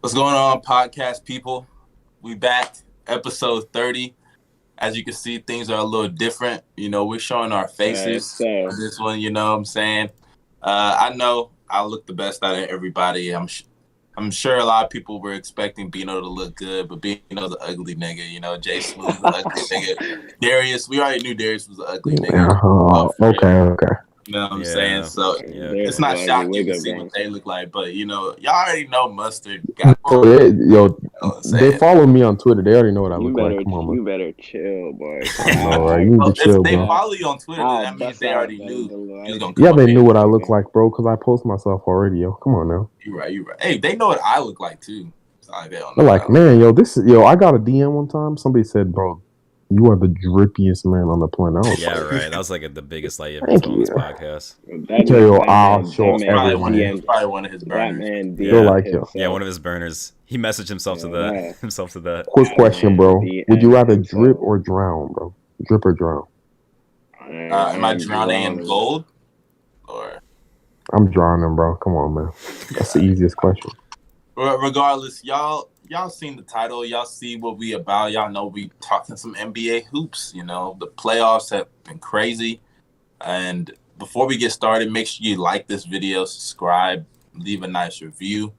What's going on, podcast people? We back, episode 30. As you can see, things are a little different. You know, we're showing our faces for this one, you know what I'm saying? I know I look the best out of everybody. I'm sure a lot of people were expecting Bino to look good, but Bino's an ugly nigga. You know, JSmooth's an ugly nigga. Darius, we already knew Darius was an ugly nigga. Okay. You know what I'm saying? So it's not shocking to see what they look like, but you know, y'all already know Mustard got. They follow me on Twitter. They already know what I look like. Come on, man. You better chill, boy. Right? You need to chill, if they bro. follow you on Twitter, that means they already knew. They knew what I look like, bro, because I post myself already, yo. Come on now. You're right. Hey, they know what I look like too. They're like, man, yo, I got a DM one time. Somebody said, bro, you are the drippiest man on the planet. Right. That was like the biggest light you ever told on this podcast. I'll show everyone. He's probably one of his burners. One of his burners. He messaged himself to that. Quick question, bro. Would you rather drip or drown, bro? Drip or drown? Am I drowning in gold? Or I'm drowning, bro. Come on, man. That's the easiest question. Regardless, y'all seen the title. Y'all see what we about. Y'all know we talking some NBA hoops. You know, the playoffs have been crazy. And before we get started, make sure you like this video, subscribe, leave a nice review.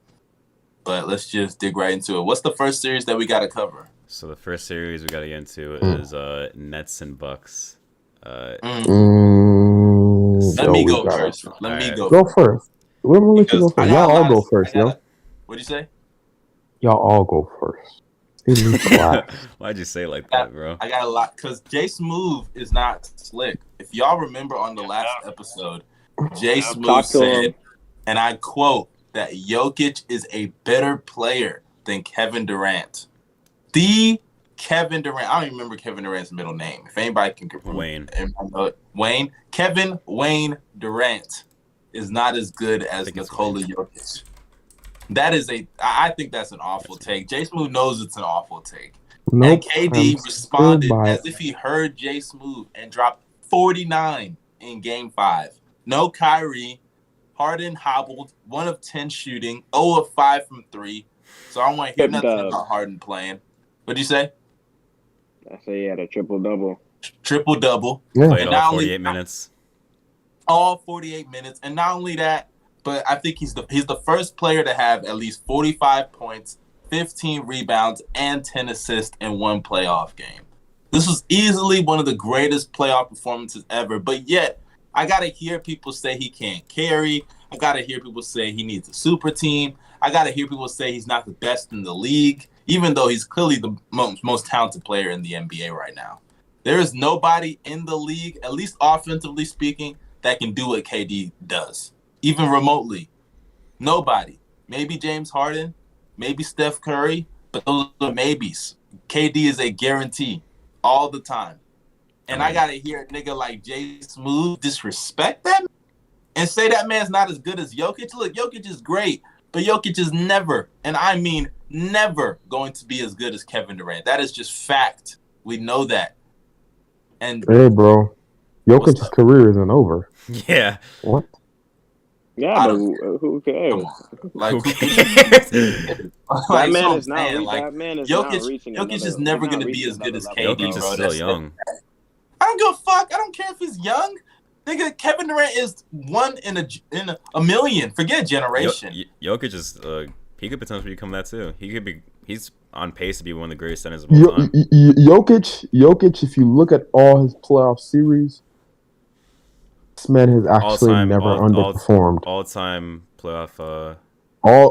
But let's just dig right into it. What's the first series that we got to cover? So the first series we got to get into is Nets and Bucks. Let me go first. Go first. We're gonna let you go first. Y'all all go first, yo. What'd you say? Y'all all go first. Why'd you say it like that, bro? I got a lot because JSmooth is not slick. If y'all remember on the last episode, JSmooth said, and I quote, that Jokic is a better player than Kevin Durant. The Kevin Durant. I don't even remember Kevin Durant's middle name. If anybody can confirm, Wayne. Kevin Wayne Durant is not as good as Nikola Jokic. I think that's an awful take. JSmooth knows it's an awful take. And KD responded as if he heard JSmooth and dropped 49 in Game 5. No Kyrie. Harden hobbled, 1 of 10 shooting, 0 of 5 from 3. So I don't want to hear nothing about Harden playing. What'd you say? I say he had a triple-double. Triple-double. Yeah. Played all 48 minutes. All 48 minutes. And not only that, but I think he's the first player to have at least 45 points, 15 rebounds, and 10 assists in one playoff game. This was easily one of the greatest playoff performances ever, but yet I got to hear people say he can't carry. I got to hear people say he needs a super team. I got to hear people say he's not the best in the league, even though he's clearly the most talented player in the NBA right now. There is nobody in the league, at least offensively speaking, that can do what KD does, even remotely. Nobody. Maybe James Harden, maybe Steph Curry, but those are maybes. KD is a guarantee all the time. And I got to hear a nigga like JSmooth disrespect that and say that man's not as good as Jokic. Look, Jokic is great, but Jokic is never, and I mean never, going to be as good as Kevin Durant. That is just fact. We know that. And hey, bro, Jokic's career isn't over. Yeah. What? Yeah, but who cares? Like, that man is not. That man is not reaching. Jokic is never going to be as good as KD, Jokic is still young. I don't give a fuck. I don't care if he's young. Nigga, Kevin Durant is one in a million. Forget a generation. Jokic is he could potentially become that too. He's on pace to be one of the greatest centers of all time. Jokic, if you look at all his playoff series, this man has actually never underperformed. All-time playoff.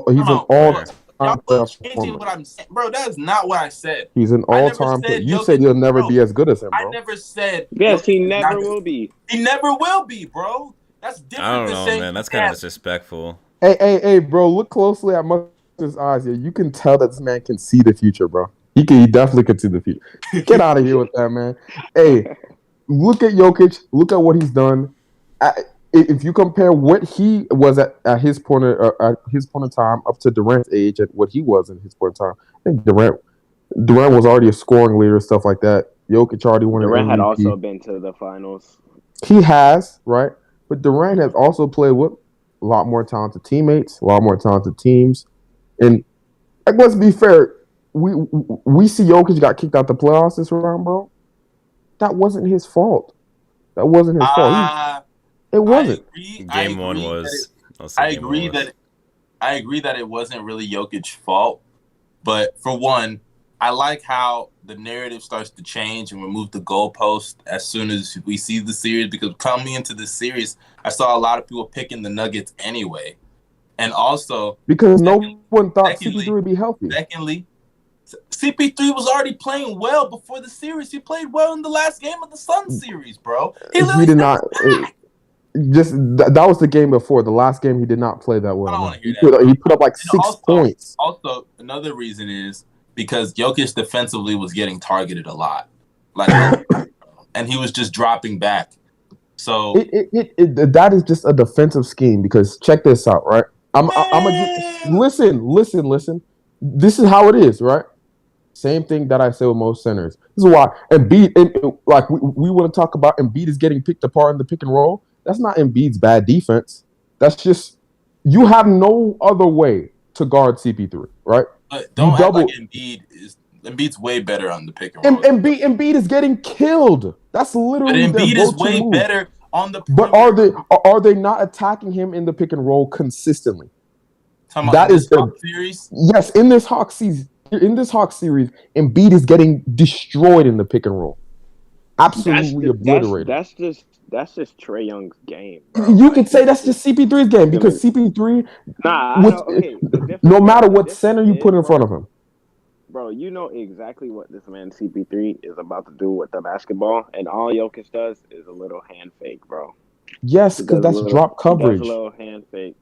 He's an all-time. Y'all changing what I'm saying, bro. That is not what I said. He's an all-time. You said you'll never be as good as him, bro. I never said. Yes, he never will be. He never will be, bro. That's different. I don't know, man. That's kind of disrespectful. Hey, bro. Look closely at Mustard's eyes. You can tell that this man can see the future, bro. He definitely can see the future. Get out of here with that, man. Hey, look at Jokic. Look at what he's done. If you compare what he was at his point in time up to Durant's age and what he was in his point in time, I think Durant was already a scoring leader, stuff like that. Jokic already won. Durant had also been to the finals. He has, right? But Durant has also played with a lot more talented teammates, a lot more talented teams, and Like, let's be fair. We see Jokic got kicked out the playoffs this round, bro. That wasn't his fault. That wasn't his fault. It wasn't. Game one was. I agree that it wasn't really Jokic's fault. But for one, I like how the narrative starts to change and remove the goalpost as soon as we see the series. Because coming into this series, I saw a lot of people picking the Nuggets anyway. And also, because no one thought CP3 would be healthy. Secondly, CP3 was already playing well before the series. He played well in the last game of the Suns series, bro. He did not. That was the game before. The last game, he did not play that well. I don't want to hear that. He put up like 6 points. Also, another reason is because Jokic defensively was getting targeted a lot, like, and he was just dropping back. So that is just a defensive scheme. Because check this out, right? Listen. This is how it is, right? Same thing that I say with most centers. This is why Embiid, like we want to talk about Embiid is getting picked apart in the pick and roll. That's not Embiid's bad defense. That's just you have no other way to guard CP3, right? But don't act like Embiid's way better on the pick and roll. Embiid is getting killed. That's literally. But Embiid is way better on the. But are they not attacking him in the pick and roll consistently? That is the series. Yes, in this Hawks series, Embiid is getting destroyed in the pick and roll. Absolutely obliterated. That's just Trae Young's game, bro. You could say that's just CP3's game because CP3, no matter what center you put in front of him. Bro, you know exactly what this man CP3 is about to do with the basketball, and all Jokic does is a little hand fake, bro. Yes, because that's drop coverage. That's a little hand fake.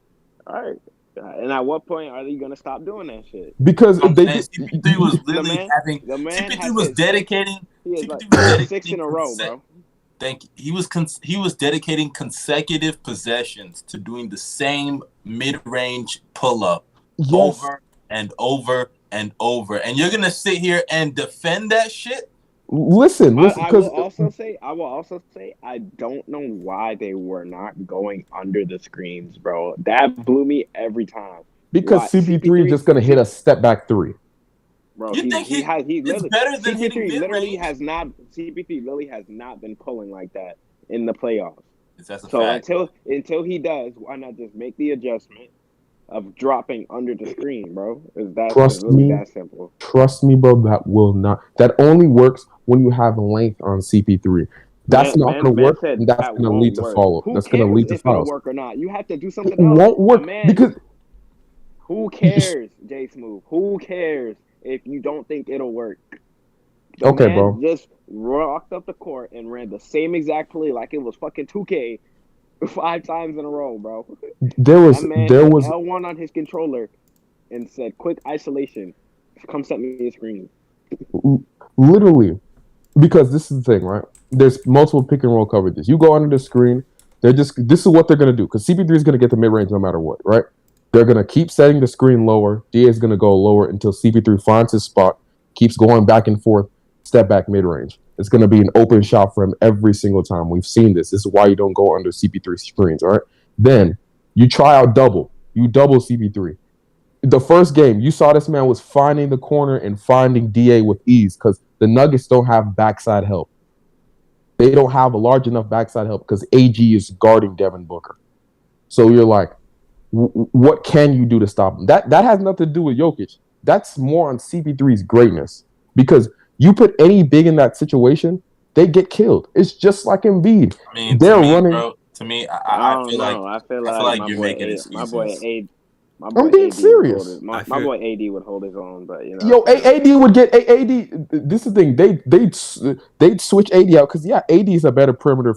All right. And at what point are you gonna stop doing that shit? Because CP3 was literally CP3 was dedicating. He is like 6 in a row, bro. Thank you. He was dedicating consecutive possessions to doing the same mid-range pull-up over and over and over. And you're gonna sit here and defend that shit? Listen. I will also say, I don't know why they were not going under the screens, bro. That blew me every time. Because CP3 is just gonna hit a step back 3. Bro, you think he's better than hitting CP3 literally has not been pulling like that in the playoffs. That's a fact. Until he does, why not just make the adjustment of dropping under the screen, bro? That simple. Trust me, bro. That will not. That only works when you have length on CP3. That's not going to work, and that's going to lead to follow. That's going to lead to fouls. Work or not? You have to do something else. It won't work because. Who cares, JSmooth? Who cares if you don't think it'll work? Okay, bro. Just rocked up the court and ran the same exact play like it was fucking 2K 5 times in a row, bro. There was L1 on his controller and said, "Quick isolation, come set me a screen." Literally, because this is the thing, right? There's multiple pick and roll coverages. You go under the screen. This is what they're gonna do because CP3 is gonna get the mid range no matter what, right? They're gonna keep setting the screen lower. DA is gonna go lower until CP3 finds his spot, keeps going back and forth, step back mid range. It's going to be an open shot for him every single time. We've seen this. This is why you don't go under CP3 screens, all right? Then you try out double. You double CP3. The first game, you saw this man was finding the corner and finding DA with ease because the Nuggets don't have backside help. They don't have a large enough backside help because AG is guarding Devin Booker. So you're like, what can you do to stop him? That has nothing to do with Jokic. That's more on CP3's greatness because you put any big in that situation, they get killed. It's just like Embiid. I mean, they're running. Bro, to me, I feel like you're making excuses. My boy AD. I'm being serious. My boy AD would hold his own, but you know. Yo, AD would get AD. This is the thing. They'd switch AD out because AD is a better perimeter.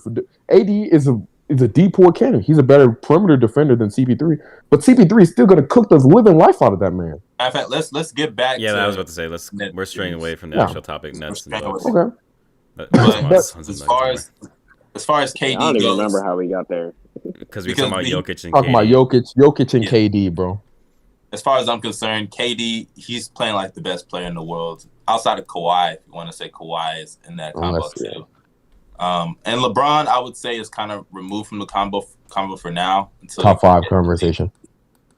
AD is a deep poor cannon. He's a better perimeter defender than CP3. But CP3 is still going to cook the living life out of that man. In fact, let's get back. Yeah, I was about to say we're straying away from the actual topic. Nets and Bucks. Okay. But as far as KD I don't even goes, remember how we got there. Because we're talking about Jokic and talking KD. about Jokic and KD, bro. As far as I'm concerned, KD, he's playing like the best player in the world outside of Kawhi. If you want to say Kawhi is in that combo too. And LeBron, I would say, is kind of removed from the combo for now. Top 5 conversation.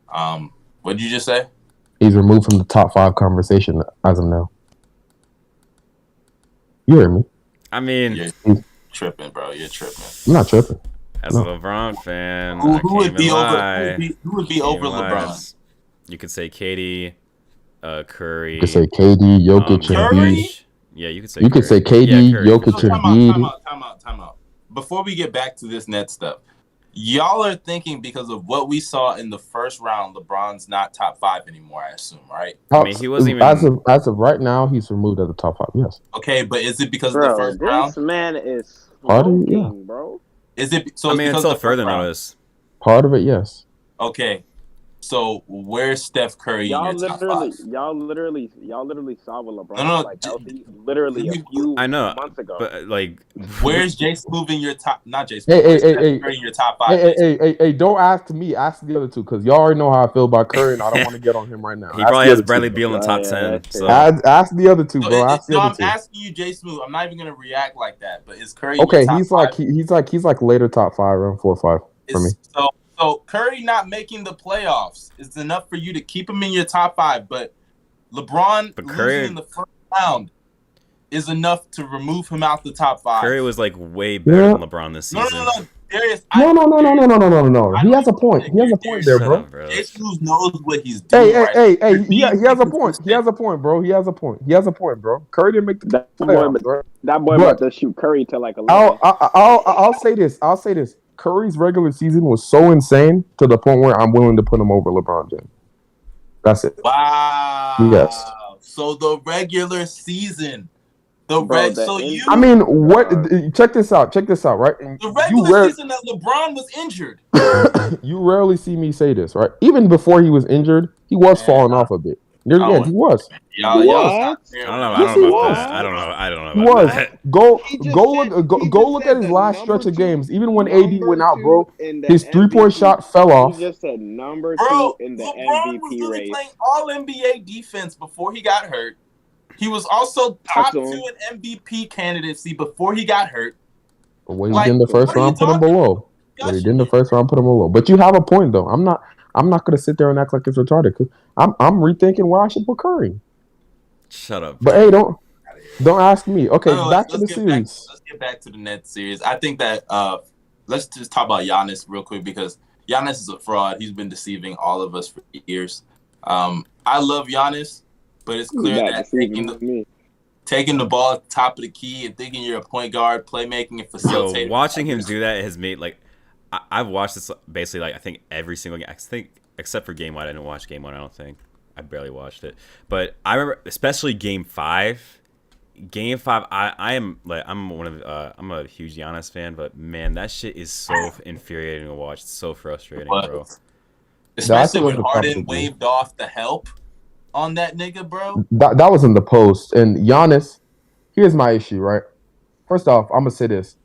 What did you just say? He's removed from the top 5 conversation as of now. You hear me? I mean, You're tripping, bro. You're tripping. I'm not tripping. as No. a LeBron fan, Who I can't would even be over? lie. Who would be Can't over even lie. LeBron? You could say KD, Curry. You could say KD, Jokic, Curry? Embiid. Yeah, you could say. You Curry. could say KD, Curry, Jokic, for sure. Time out. Before we get back to this net stuff, y'all are thinking because of what we saw in the first round, LeBron's not top 5 anymore, I assume, right? I mean, he wasn't even. As of right now, he's removed at the top 5. Yes. Okay, but is it because Bro, of the first round? this man is Harden, smoking, bro. Is it so? I It's mean, because until of the further first round? notice. Part of it, yes. Okay, so where's Steph Curry in your top 5? Y'all literally saw what LeBron No, was like healthy literally a few I know, months ago. but like, Where's JSmooth in your top? Not JSmooth. Hey, where's hey, Steph hey, Curry in your top 5? Hey, don't ask me. Ask the other two, because y'all already know how I feel about Curry, and I don't want to get on him right now. he Ask probably the has other Bradley two, Beal in the top Yeah, 10. that's So true. Ask the other two, bro. Ask the No, other I'm two. asking you, JSmooth. I'm not even gonna react like that. But is Curry in Okay, your top he's 5? like later top 5, around 4 or 5 for me. So Curry not making the playoffs is enough for you to keep him in your top 5, but LeBron losing in the first round is enough to remove him out the top 5. Curry was like way better than LeBron this season. No, Darius. No. He has a point. He has a point there, bro. JSmooth knows what he's doing. Hey. He has a point. He has a point, bro. He has a point, bro. Curry didn't make the playoffs, bro. That boy about to shoot Curry to like 11. I'll say this. Curry's regular season was so insane to the point where I'm willing to put him over LeBron James. That's it. Wow. Yes. So the regular season, I mean, what? Check this out, right? The regular season that LeBron was injured. You rarely see me say this, right? Even before he was injured, he was falling off a bit. Near the end, he was. I don't know. I don't know. He was. Go look at his last stretch of games. Even when AD went out, bro, his 3-point shot fell off. He just said number 2 in the LeBron was MVP race. playing all NBA defense before he got hurt. He was also top 2 in MVP candidacy before he got hurt. But what he did in the first round put him below. But you have a point, though. I'm not gonna sit there and act like it's retarded, because I'm rethinking where I should put Curry. Shut up. But hey, don't ask me. Okay, back to the series. Let's get back to the Nets series. I think that let's just talk about Giannis real quick, because Giannis is a fraud. He's been deceiving all of us for years. I love Giannis, but it's clear that taking the ball at the top of the key and thinking you're a point guard, playmaking and facilitating. Yo, watching him do that has made, like, I've watched this basically, like, I think every single game. I think except for Game 1, I didn't watch Game 1. I don't think I barely watched it, but I remember especially Game 5. Game 5, I'm a huge Giannis fan, but man, that shit is so infuriating to watch. It's so frustrating, bro. Especially when Harden waved off the help on that nigga, bro. That was in the post. And Giannis, here's my issue, right? First off, I'm gonna say this: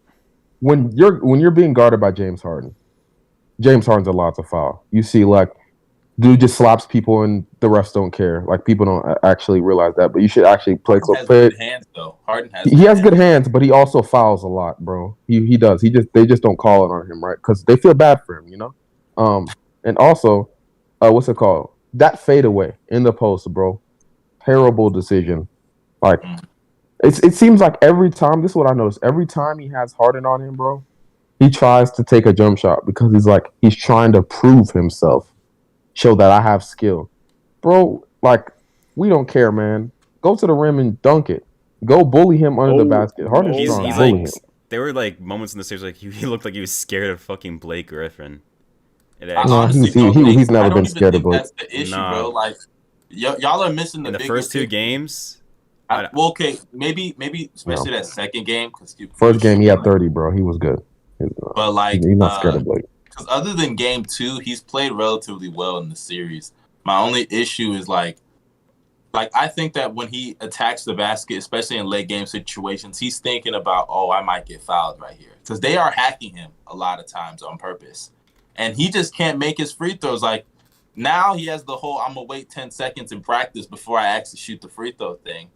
when you're being guarded by James Harden's allowed to foul. You see, like, dude just slaps people and the refs don't care. Like, people don't actually realize that, but you should actually play close. Good hands, though. Harden has. He has good hands, but he also fouls a lot, bro. He does. They just don't call it on him, right? Because they feel bad for him, you know. And also, what's it called? That fadeaway in the post, bro. Terrible decision. Like, it seems like every time. This is what I noticed. Every time he has Harden on him, bro, he tries to take a jump shot because he's trying to prove himself. Show that I have skill. Bro, like, we don't care, man. Go to the rim and dunk it. Go bully him under the basket. Harden's strong. Bully him. There were, like, moments in the series, like, he looked like he was scared of fucking Blake Griffin. He's never been scared of Blake. That's the issue, bro. Like, y'all are missing the first 2 games. Well, okay, maybe especially that second game. First game, he had 30, bro. He was good. But, like, he's not scared of Blake. Because other than game 2, he's played relatively well in the series. My only issue is, like I think that when he attacks the basket, especially in late game situations, he's thinking about, I might get fouled right here. Because they are hacking him a lot of times on purpose. And he just can't make his free throws. Like, now he has the whole, I'm going to wait 10 seconds in practice before I actually shoot the free throw thing.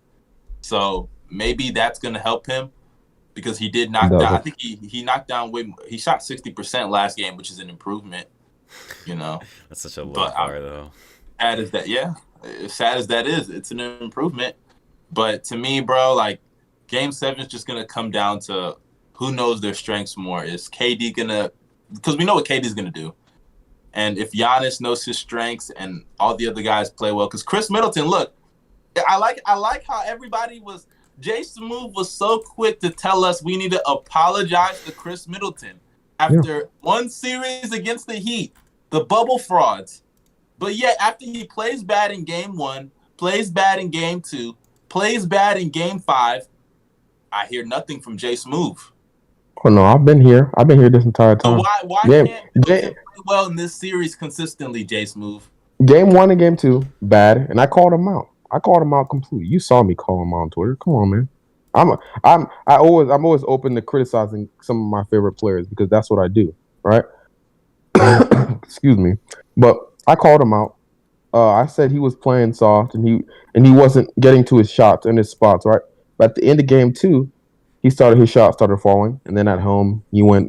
So maybe that's going to help him. Because he did knock down. I think he knocked down he shot 60% last game, which is an improvement. You know, that's such a low bar, though. That is that, yeah. As sad as that is, it's an improvement. But to me, bro, like Game 7 is just gonna come down to who knows their strengths more. Is KD gonna? Because we know what KD's gonna do, and if Giannis knows his strengths and all the other guys play well, because Chris Middleton, look, I like how everybody was. JSmooth was so quick to tell us we need to apologize to Chris Middleton after one series against the Heat, the bubble frauds. But yet, after he plays bad in Game 1, plays bad in Game 2, plays bad in Game 5, I hear nothing from JSmooth. Oh no, I've been here. I've been here this entire time. So why can't Middleton play well in this series consistently, JSmooth? Game 1 and Game 2, bad, and I called him out. I called him out completely. You saw me call him out on Twitter. Come on, man. I'm always open to criticizing some of my favorite players because that's what I do, right? Excuse me, but I called him out. I said he was playing soft and he wasn't getting to his shots and his spots, right? But at the end of Game 2, his shot started falling, and then at home he went.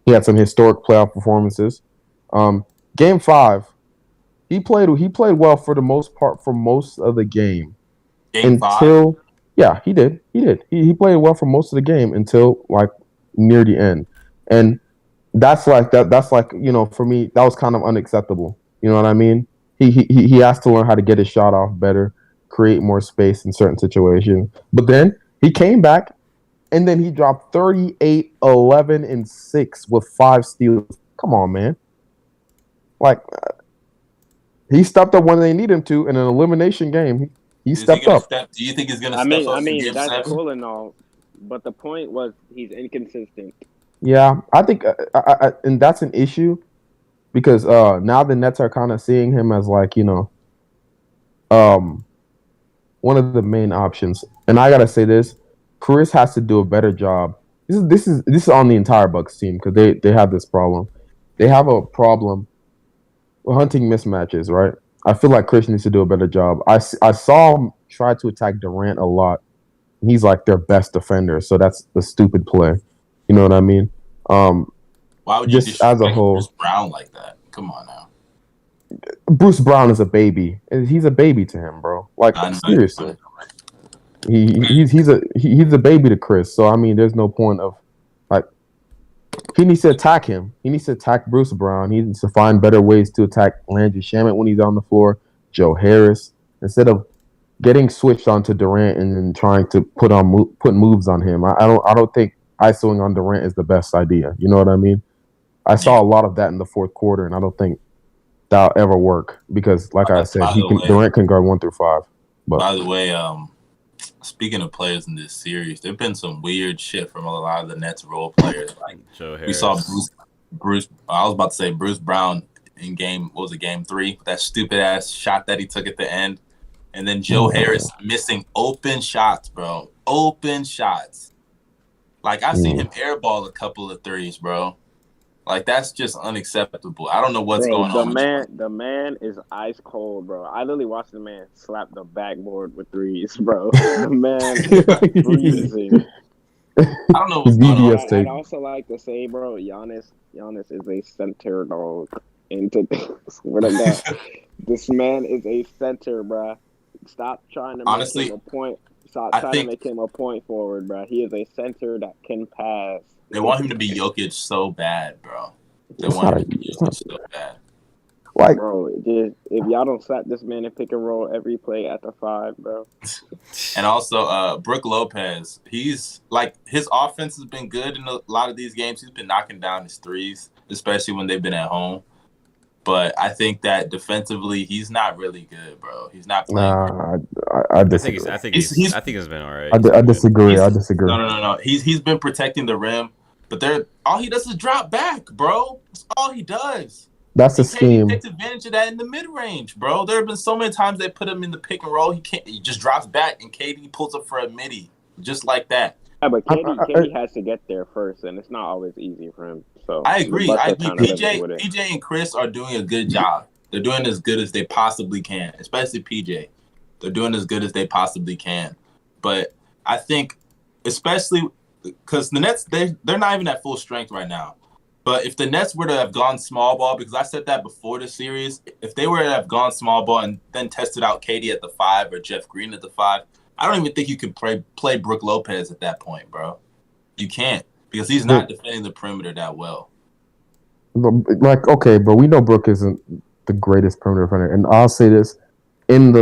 He had some historic playoff performances. Game 5. He played well for the most part for most of the game. Game 5? Yeah, he did. He played well for most of the game until like near the end. And that's like for me, that was kind of unacceptable. You know what I mean? He has to learn how to get his shot off better, create more space in certain situations. But then he came back and then he dropped 38, 11, and 6 with 5 steals. Come on, man. Like he stepped up when they need him to in an elimination game. He stepped up. Do you think he's going to step up? I mean, that's cool and all, but the point was he's inconsistent. Yeah, I think, and that's an issue because now the Nets are kind of seeing him as like one of the main options. And I gotta say this, Chris has to do a better job. This is on the entire Bucks team because they have this problem. They have a problem hunting mismatches, right? I feel like Chris needs to do a better job. I saw him try to attack Durant a lot. He's like their best defender, so that's the stupid play. You know what I mean? Why would you just as a whole, Bruce Brown like that? Come on now. Bruce Brown is a baby. He's a baby to him, bro. Like seriously, he's a baby to Chris. So I mean, there's no point of like he needs to attack him. He needs to attack Bruce Brown. He needs to find better ways to attack Landry Shamet when he's on the floor. Joe Harris, instead of getting switched onto Durant and then trying to put moves on him. I don't think isoing on Durant is the best idea. You know what I mean? I saw a lot of that in the fourth quarter, and I don't think that'll ever work because, like I said, Durant can guard 1 through 5. But by the way, speaking of players in this series, there've been some weird shit from a lot of the Nets role players. Like Joe Harris. We saw Bruce. I was about to say Bruce Brown in game 3. That stupid ass shot that he took at the end, and then Joe Harris missing open shots, bro. Open shots. Like I seen him airball a couple of threes, bro. Like that's just unacceptable. I don't know what's going on. The man is ice cold, bro. I literally watched the man slap the backboard with threes, bro. The man is freezing. I don't know what's going on. I'd also like to say, bro, Giannis is a center dog. Into what I got. This man is a center, bro. Stop trying to make him a point. Stop trying to make him a point forward, bro. He is a center that can pass. They want him to be Jokic so bad, bro. They want him to be Jokic so bad. Like, bro, if y'all don't slap this man and pick and roll every play at the 5, bro. And also, Brook Lopez, he's like his offense has been good in a lot of these games. He's been knocking down his threes, especially when they've been at home. But I think that defensively, he's not really good, bro. He's not playing. I disagree. I think he's been all right. I disagree. I disagree. No. He's been protecting the rim, but all he does is drop back, bro. That's all he does. That's the scheme. He takes advantage of that in the mid range, bro. There have been so many times they put him in the pick and roll. He just drops back, and KD pulls up for a midi, just like that. Yeah, but KD has to get there first, and it's not always easy for him. So I agree. PJ and Chris are doing a good job. They're doing as good as they possibly can, especially PJ. They're doing as good as they possibly can. But I think, especially because the Nets, they're not even at full strength right now. But if the Nets were to have gone small ball, because I said that before the series, if they were to have gone small ball and then tested out KD at the 5 or Jeff Green at the 5, I don't even think you could play Brook Lopez at that point, bro. You can't because he's not defending the perimeter that well. Like, okay, but we know Brook isn't the greatest perimeter defender, and I'll say this in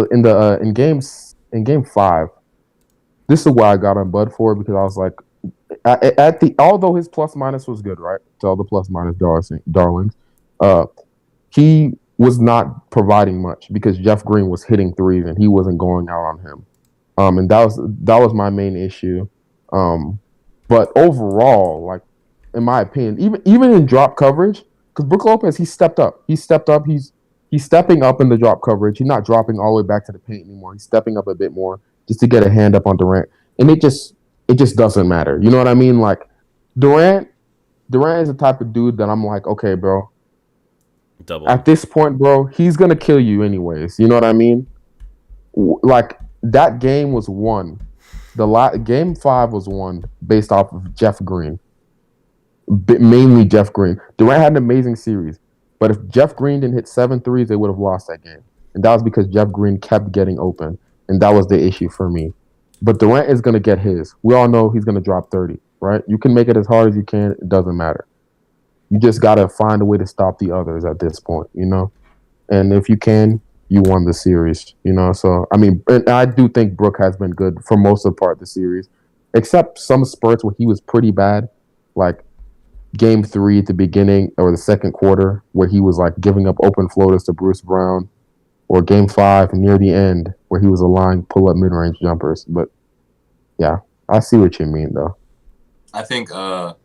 game 5. This is why I got on Bud for, because I was like, although his plus minus was good, right? To all the plus minus darlings, he was not providing much because Jeff Green was hitting threes and he wasn't going out on him. And that was my main issue. But overall, like, in my opinion, even in drop coverage, because Brook Lopez, he stepped up. He's stepping up in the drop coverage. He's not dropping all the way back to the paint anymore. He's stepping up a bit more just to get a hand up on Durant. And it just doesn't matter. You know what I mean? Like, Durant is the type of dude that I'm like, okay, bro. Double. At this point, bro, he's gonna kill you anyways. You know what I mean? Like, that game was won. Game 5 was won based off of Jeff Green. Mainly Jeff Green. Durant had an amazing series, but if Jeff Green didn't hit 7 threes, they would have lost that game. And that was because Jeff Green kept getting open, and that was the issue for me. But Durant is going to get his. We all know he's going to drop 30, right? You can make it as hard as you can. It doesn't matter. You just got to find a way to stop the others at this point, you know? And if you can, you won the series, you know? So, I mean, I do think Brook has been good for most of the part of the series, except some spurts where he was pretty bad, like game 3 at the beginning or the second quarter where he was like giving up open floaters to Bruce Brown, or game 5 near the end where he was allowing pull-up mid-range jumpers. But, yeah, I see what you mean, though. I think before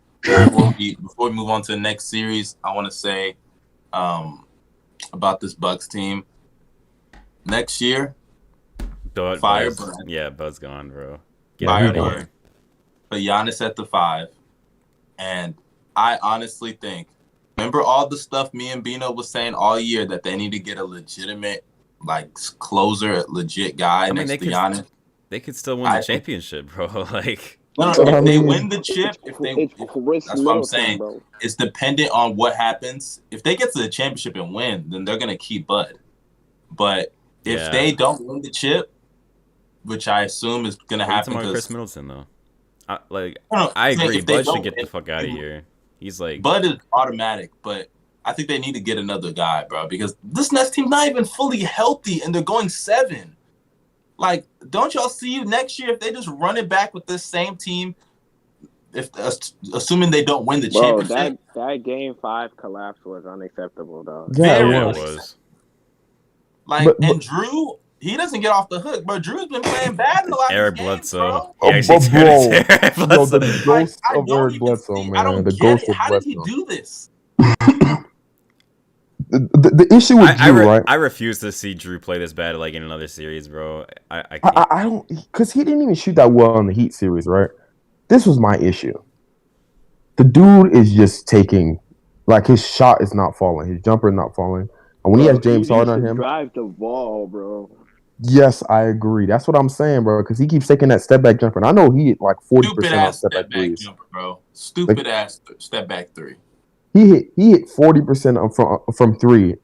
we move on to the next series, I want to say about this Bucks team. Next year, fire Bud. Yeah, Bud's gone, bro. Fire Bud. Put Giannis at the 5. And I honestly think, remember all the stuff me and Bino was saying all year that they need to get a legitimate, like, closer, a legit guy next to Giannis? They could still win the championship, bro. Like, no, if they win the chip, that's what I'm saying. Bro. It's dependent on what happens. If they get to the championship and win, then they're gonna keep Bud. But if they don't win the chip, which I assume is gonna happen, because Chris Middleton, though, I agree. Bud should get the fuck out of here. He's like, Bud is automatic, but I think they need to get another guy, bro, because this Nets team's not even fully healthy, and they're going 7. Like, don't y'all see next year if they just run it back with this same team? If assuming they don't win the championship, that game 5 collapse was unacceptable, though. Yeah, it was. Like, and Drew, he doesn't get off the hook, but Drew's been playing bad in a lot of games, Bledsoe. bro. The ghost of Eric Bledsoe, man. I don't get it. How did he do this? The issue with Drew, right? I refuse to see Drew play this bad, like, in another series, bro. I don't, because he didn't even shoot that well in the Heat series, right? This was my issue. The dude is just taking, like, his shot is not falling, his jumper is not falling, and when he has James Harden on him, drive the ball, bro. Yes, I agree. That's what I'm saying, bro. Because he keeps taking that step back jumper, and I know he hit like 40% on step back threes. Jumper, bro. Stupid ass step back 3. He hit 40% from 3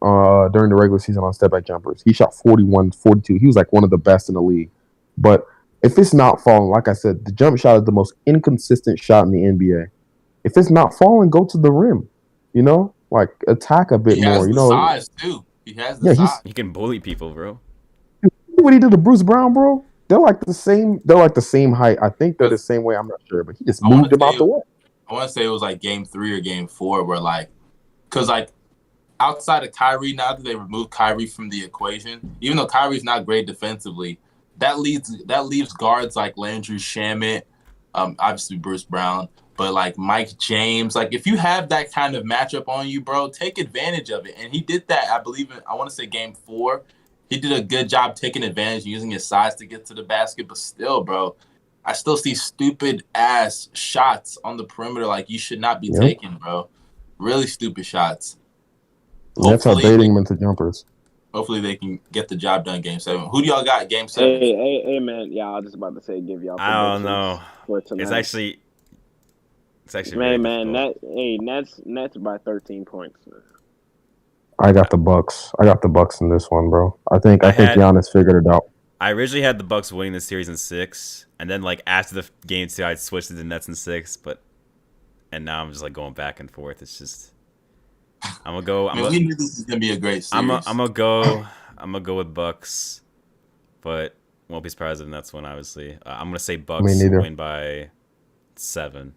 during the regular season on step back jumpers. He shot 41, 42. He was like one of the best in the league. But if it's not falling, like I said, the jump shot is the most inconsistent shot in the NBA. If it's not falling, go to the rim. You know, like, attack a bit more. You know, size too. He has the size. He can bully people, bro. What he did to Bruce Brown, bro? They're like the same height. I think they're the same way. I'm not sure, but he just moved him out the way. I want to say it was like game 3 or game 4 where, like, because, like, outside of Kyrie, now that they removed Kyrie from the equation, even though Kyrie's not great defensively, that leaves guards like Landry Shamet, obviously Bruce Brown, but like Mike James. Like, if you have that kind of matchup on you, bro, take advantage of it. And he did that, I believe, I want to say game 4. He did a good job taking advantage, using his size to get to the basket. But still, bro, I still see stupid-ass shots on the perimeter like you should not be taking, bro. Really stupid shots. That's how baiting him into jumpers. Hopefully they can get the job done game 7. Who do y'all got game 7? Hey, man. Yeah, I was just about to say give y'all. I don't know. It's actually It's actually very difficult. Nets by 13 points. I got the Bucks. I got the Bucks in this one, bro. I think Giannis figured it out. I originally had the Bucks winning the series in 6, and then like after the game 2, I switched to the Nets in 6, and now I'm just like going back and forth. It's just I'm gonna go. we knew this was gonna be a great series. I'm gonna go with Bucks, but won't be surprised if the Nets win. Obviously, I'm gonna say Bucks win by 7.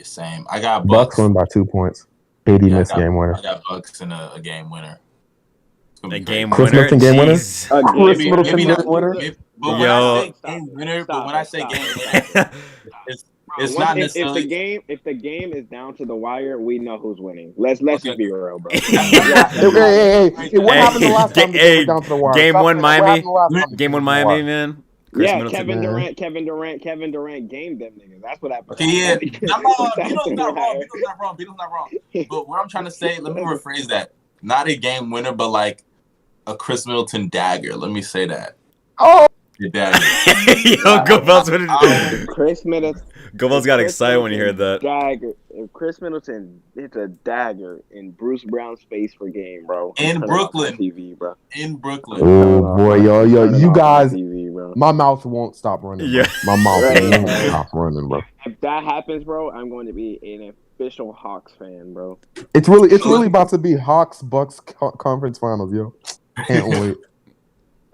Same. I got Bucks win by 2 points. KD missed game winner. I got Bucks in a game winner. A game Chris winner. Middleton game winner. Chris Middleton game winner. But when I say game winner, it's not necessarily. If the game is down to the wire, we know who's winning. Let's just be real, bro. Hey, what happened the last time they were down to the wire? Game 1 Miami. Game 1 Miami, man. Kevin Durant gamed them niggas. That's what happened. Okay, yeah. Bino's not wrong. But what I'm trying to say, let me rephrase that. Not a game winner, but like a Chris Middleton dagger. Let me say that. Oh! Your dagger. Yo, Chris Middleton. Gobel's got excited when he heard that. Dagger. If Chris Middleton hits a dagger in Bruce Brown's face for game, bro. In Brooklyn. TV, bro. In Brooklyn. Oh, boy, yo. You guys, TV, my mouth won't stop running. Bro. Yeah. My mouth won't stop running, bro. If that happens, bro, I'm going to be an official Hawks fan, bro. It's really about to be Hawks Bucks conference finals, yo. Can't wait.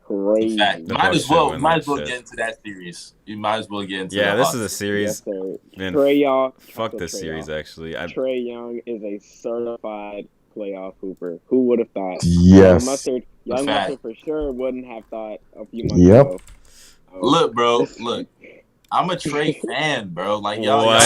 Crazy. Might as well get into that series. You might as well get into. Yeah, this is a series. Yes, man, fuck this series. Actually, Trae Young is a certified playoff hooper. Who would have thought? Yes. Young Mustard for sure wouldn't have thought a few months ago. Look, bro. Look. I'm a Trae fan, bro. Like y'all, y'all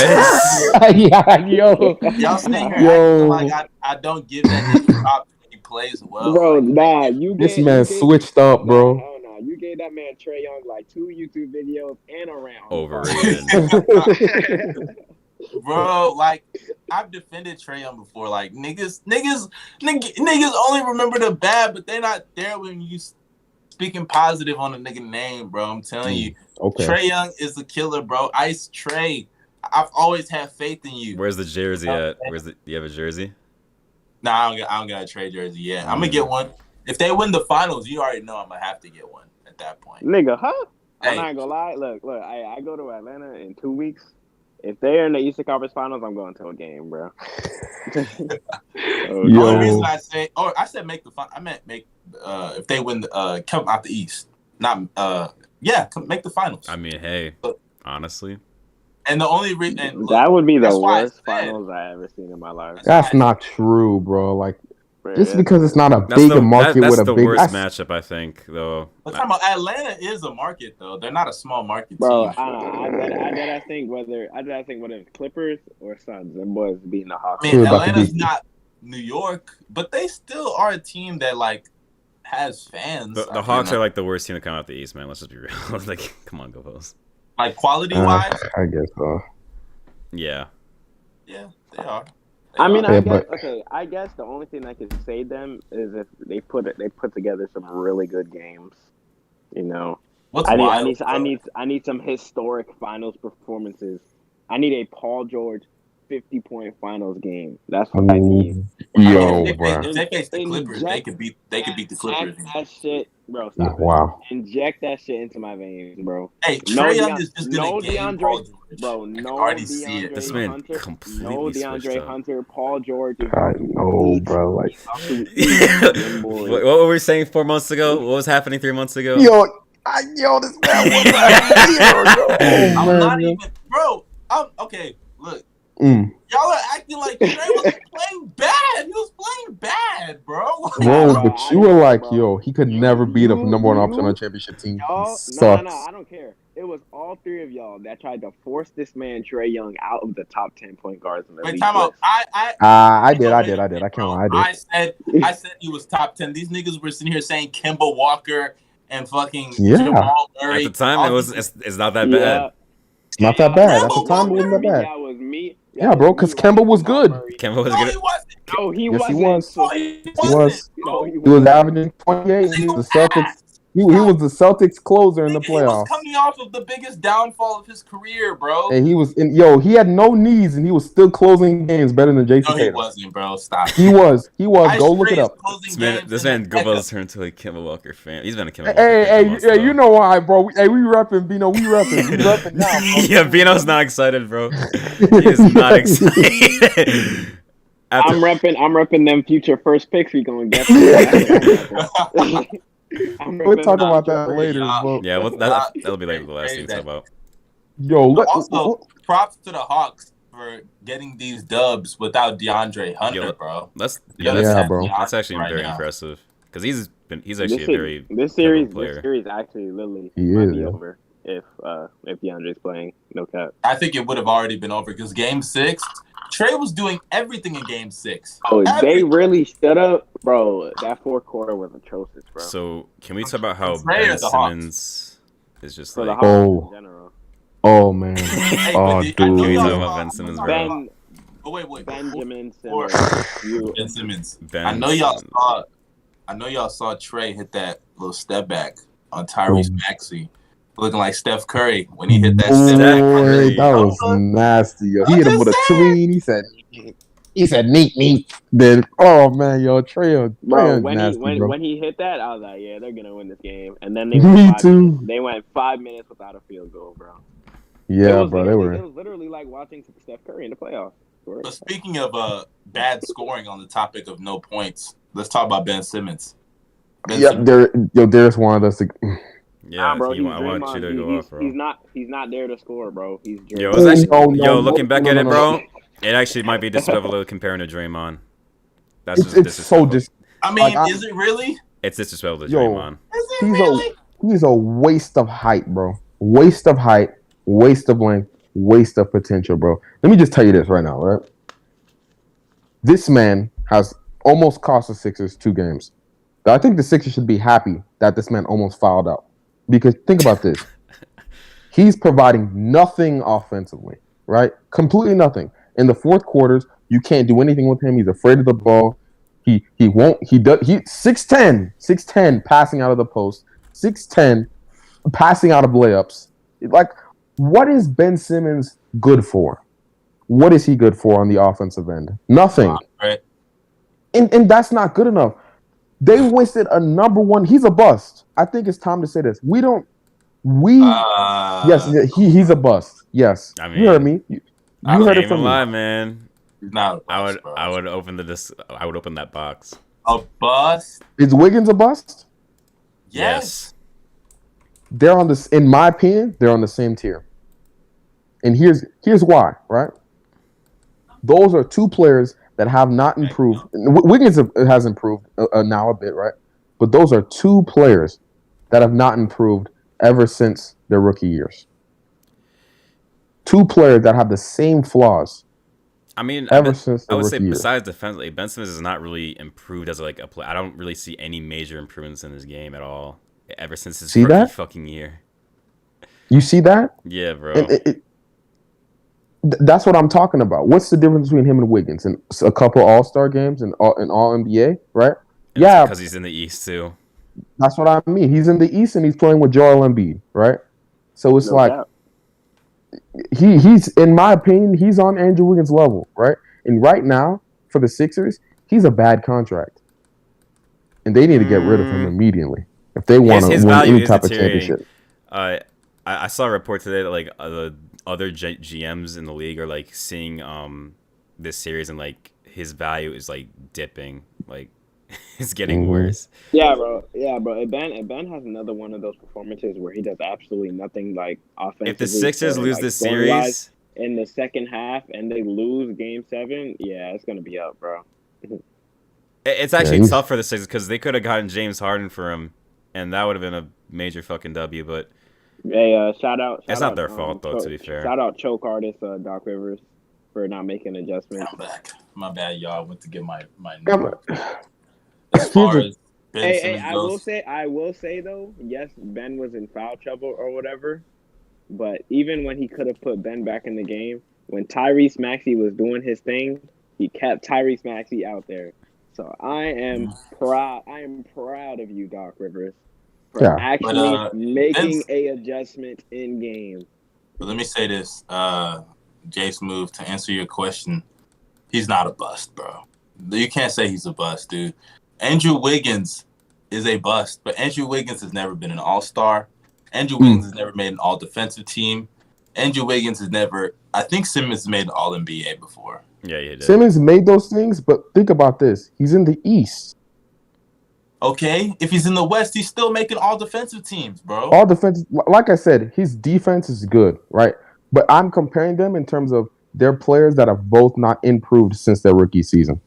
staying here acting like I don't give that nigga props when he plays well. Bro, nah, this man switched up, bro. No, you gave that man Trae Young like 2 YouTube videos and a round. Overrated. Bro, like I've defended Trae Young before. Like niggas only remember the bad, but they're not there when you speaking positive on a nigga name, bro. I'm telling you. Okay. Trae Young is a killer, bro. Ice Trae. I've always had faith in you. Where's the jersey at? Do you have a jersey? Nah, I don't got a Trae jersey yet. I'm gonna get one. If they win the finals, you already know I'm gonna have to get one at that point. Nigga, huh? I'm not gonna lie. Look, I go to Atlanta in 2 weeks. If they're in the Eastern Conference Finals, I'm going to a game, bro. The only reason I said make the final. I meant make if they win come out the East. Not make the finals. I mean, hey, honestly. And the only reason that would be the worst finals I ever seen in my life. That's not true, bro. Like just because it's not a big market with a big. That's the worst matchup, I think, though. We're talking about Atlanta is a market, though. They're not a small market bro, team. I think whether it's Clippers or Suns, them boys beating the Hawks. I mean, Atlanta's not New York, but they still are a team that like has fans. The Hawks are like the worst team to come out the East, man. Let's just be real. Like, come on, go Bulls. Like quality wise, I guess so. Yeah. Yeah, they are. I mean, I guess the only thing that could save them is if they put together some really good games. You know, I need some historic finals performances. I need a Paul George 50-point finals game. That's what I need. Yo, bro. If they face the Clippers, they could beat the Clippers. That shit, bro. Stop wow. It. Inject that shit into my veins, bro. Hey, Trae Young is just gonna game Paul George. Bro, no already see it. This man completely no DeAndre Hunter, Paul George. I know, bro. Like, what were we saying 4 months ago? What was happening 3 months ago? Yo, this man was I'm not even, bro. Okay, look. Y'all are acting like Trae was playing bad. He was playing bad, bro. Bro, but you were like, yo, he could never beat a number one option on a championship team. No, I don't care. It was all 3 of y'all that tried to force this man Trae Young out of the top 10 point guards in the league. Time out. I did. I can't lie. I said he was top 10. These niggas were sitting here saying Kemba Walker and fucking Jamal Murray. At the time, it's not that bad. It's not that bad. At the time, it wasn't that bad. That was me. Yeah, bro, because Kemba was good. Kemba was good. No, he yes, wasn't. He was. No, he was. He was averaging 28. And the Celtics. He was the Celtics closer in the He was playoffs. coming off of the biggest downfall of his career, bro. And he was he had no knees and he was still closing games better than Jason No, he Tatum. wasn't, bro. Stop. He was. Ice Go look Trae it is up. closing This games man in the Google's Mecca. turned to a Kemba Walker fan. He's been a Kemba Walker fan. Hey, for months, though. you know why, bro? Hey, we repping, Bino. We repping now, bro. Yeah, Bino's not excited, bro. He is not excited. I'm repping them future first picks we gonna get. We'll talk about that later, bro. Yeah, that'll be later. The last thing to talk about. Yo, also, props to the Hawks for getting these dubs without DeAndre Hunter, bro. bro. That's actually right very now. impressive because he's actually a very this series player. This series actually literally He might is, be yeah. over if DeAndre's playing. No cap. I think it would have already been over because Game 6, Trey was doing everything in Game 6. Oh, they Everything. really stood up, bro. That fourth quarter was atrocious, bro. So can we talk about how Trey or Ben the Hawks? Simmons is just For the like? Hawks Oh. in general. Oh man. Hey, Oh, but I know dude. Can we talk y'all about saw- Ben Simmons, bro? Ben Oh, wait. Benjamin Before- Simmons. Ben Simmons. Ben I know y'all Simmons. saw. I know y'all saw Trey hit that little step back on Tyrese Maxey, looking like Steph Curry when he hit that step back. Boy, that was nasty. Yo. He hit him with a tween. He said neat. Then man, yo, Trey Bro, nasty, bro. when he hit that, I was like, yeah, they're gonna win this game. And then they Me went too. They went 5 minutes without a field goal, bro. Yeah, It was bro, they literally- were. It was literally like watching Steph Curry in the playoffs. But speaking of bad scoring on the topic of no points, let's talk about Ben Simmons. Yep, Darius wanted us to. Yeah, bro, I want you to go off, bro. He's not there to score, bro. He's Yo, Draymond. it's actually, No, looking back no, at no, it, no. bro, it actually might be disrespectful comparing to Draymond. That's just It's so disrespectful. I mean, Like, is it really? It's disrespectful to Yo. Draymond. Is it really? He's a waste of height, bro. Waste of height, waste of length, waste of potential, bro. Let me just tell you this right now, right? This man has almost cost the Sixers 2 games. I think the Sixers should be happy that this man almost fouled out. Because think about this. He's providing nothing offensively, right? Completely nothing. In the fourth quarters, you can't do anything with him. He's afraid of the ball. He 6'10", passing out of the post, 6'10", passing out of layups. Like, what is Ben Simmons good for? What is he good for on the offensive end? Nothing. Right. And that's not good enough. They wasted a number one. He's a bust. I think it's time to say this. Yes, he's a bust. Yes. I mean, you heard me. You heard it from me. Lie, man. Not a bust, I bro. would open I would open that box. A bust? Is Wiggins a bust? Yes. They're on this. In my opinion, they're on the same tier. And here's why. Right. Those are 2 players that have not improved. Wiggins has improved now a bit, right? But those are 2 players that have not improved ever since their rookie years. 2 players that have the same flaws. I mean, Since I would say rookie year. besides defensively, Ben Simmons is not really improved as like a player. I don't really see any major improvements in his game at all ever since his rookie fucking year. You see that? Yeah, bro. And that's what I'm talking about. What's the difference between him and Wiggins? And a couple All-Star games and all NBA, right? Yeah, because he's in the East too. That's what I mean. He's in the East and he's playing with Joel Embiid, right? So it's he's in my opinion, he's on Andrew Wiggins' level, right? And right now, for the Sixers, he's a bad contract. And they need to get rid of him immediately if they want to win any type of championship. I saw a report today that like the other GMs in the league are like seeing this series and like his value is like dipping, like it's getting worse. Yeah, bro. If Ben has another one of those performances where he does absolutely nothing like offensively. If the Sixers lose this series in the second half and they lose Game 7, yeah, it's gonna be up, bro. It's actually tough for the Sixers because they could have gotten James Harden for him, and that would have been a major fucking W. But hey, shout out. It's not their fault though, to be fair. Shout out choke artist Doc Rivers for not making adjustments. I'm back. My bad, y'all. I went to get my as far as Ben Simmons goes. I will say though, yes, Ben was in foul trouble or whatever, but even when he could have put Ben back in the game, when Tyrese Maxey was doing his thing, he kept Tyrese Maxey out there. So I am proud. I am proud of you, Doc Rivers. For Yeah. actually making Vince, a adjustment in game. but let me say this, JSmooth, to answer your question, he's not a bust, bro. You can't say he's a bust, dude. Andrew Wiggins is a bust, but Andrew Wiggins has never been an all-star. Andrew Wiggins has never made an all-defensive team. Andrew Wiggins has never... I think Simmons made an all-NBA before. Yeah, he did. Simmons made those things, but think about this. He's in the East. Okay, if he's in the West, he's still making all-defensive teams, bro. All defense, like I said, his defense is good, right? But I'm comparing them in terms of their players that have both not improved since their rookie season.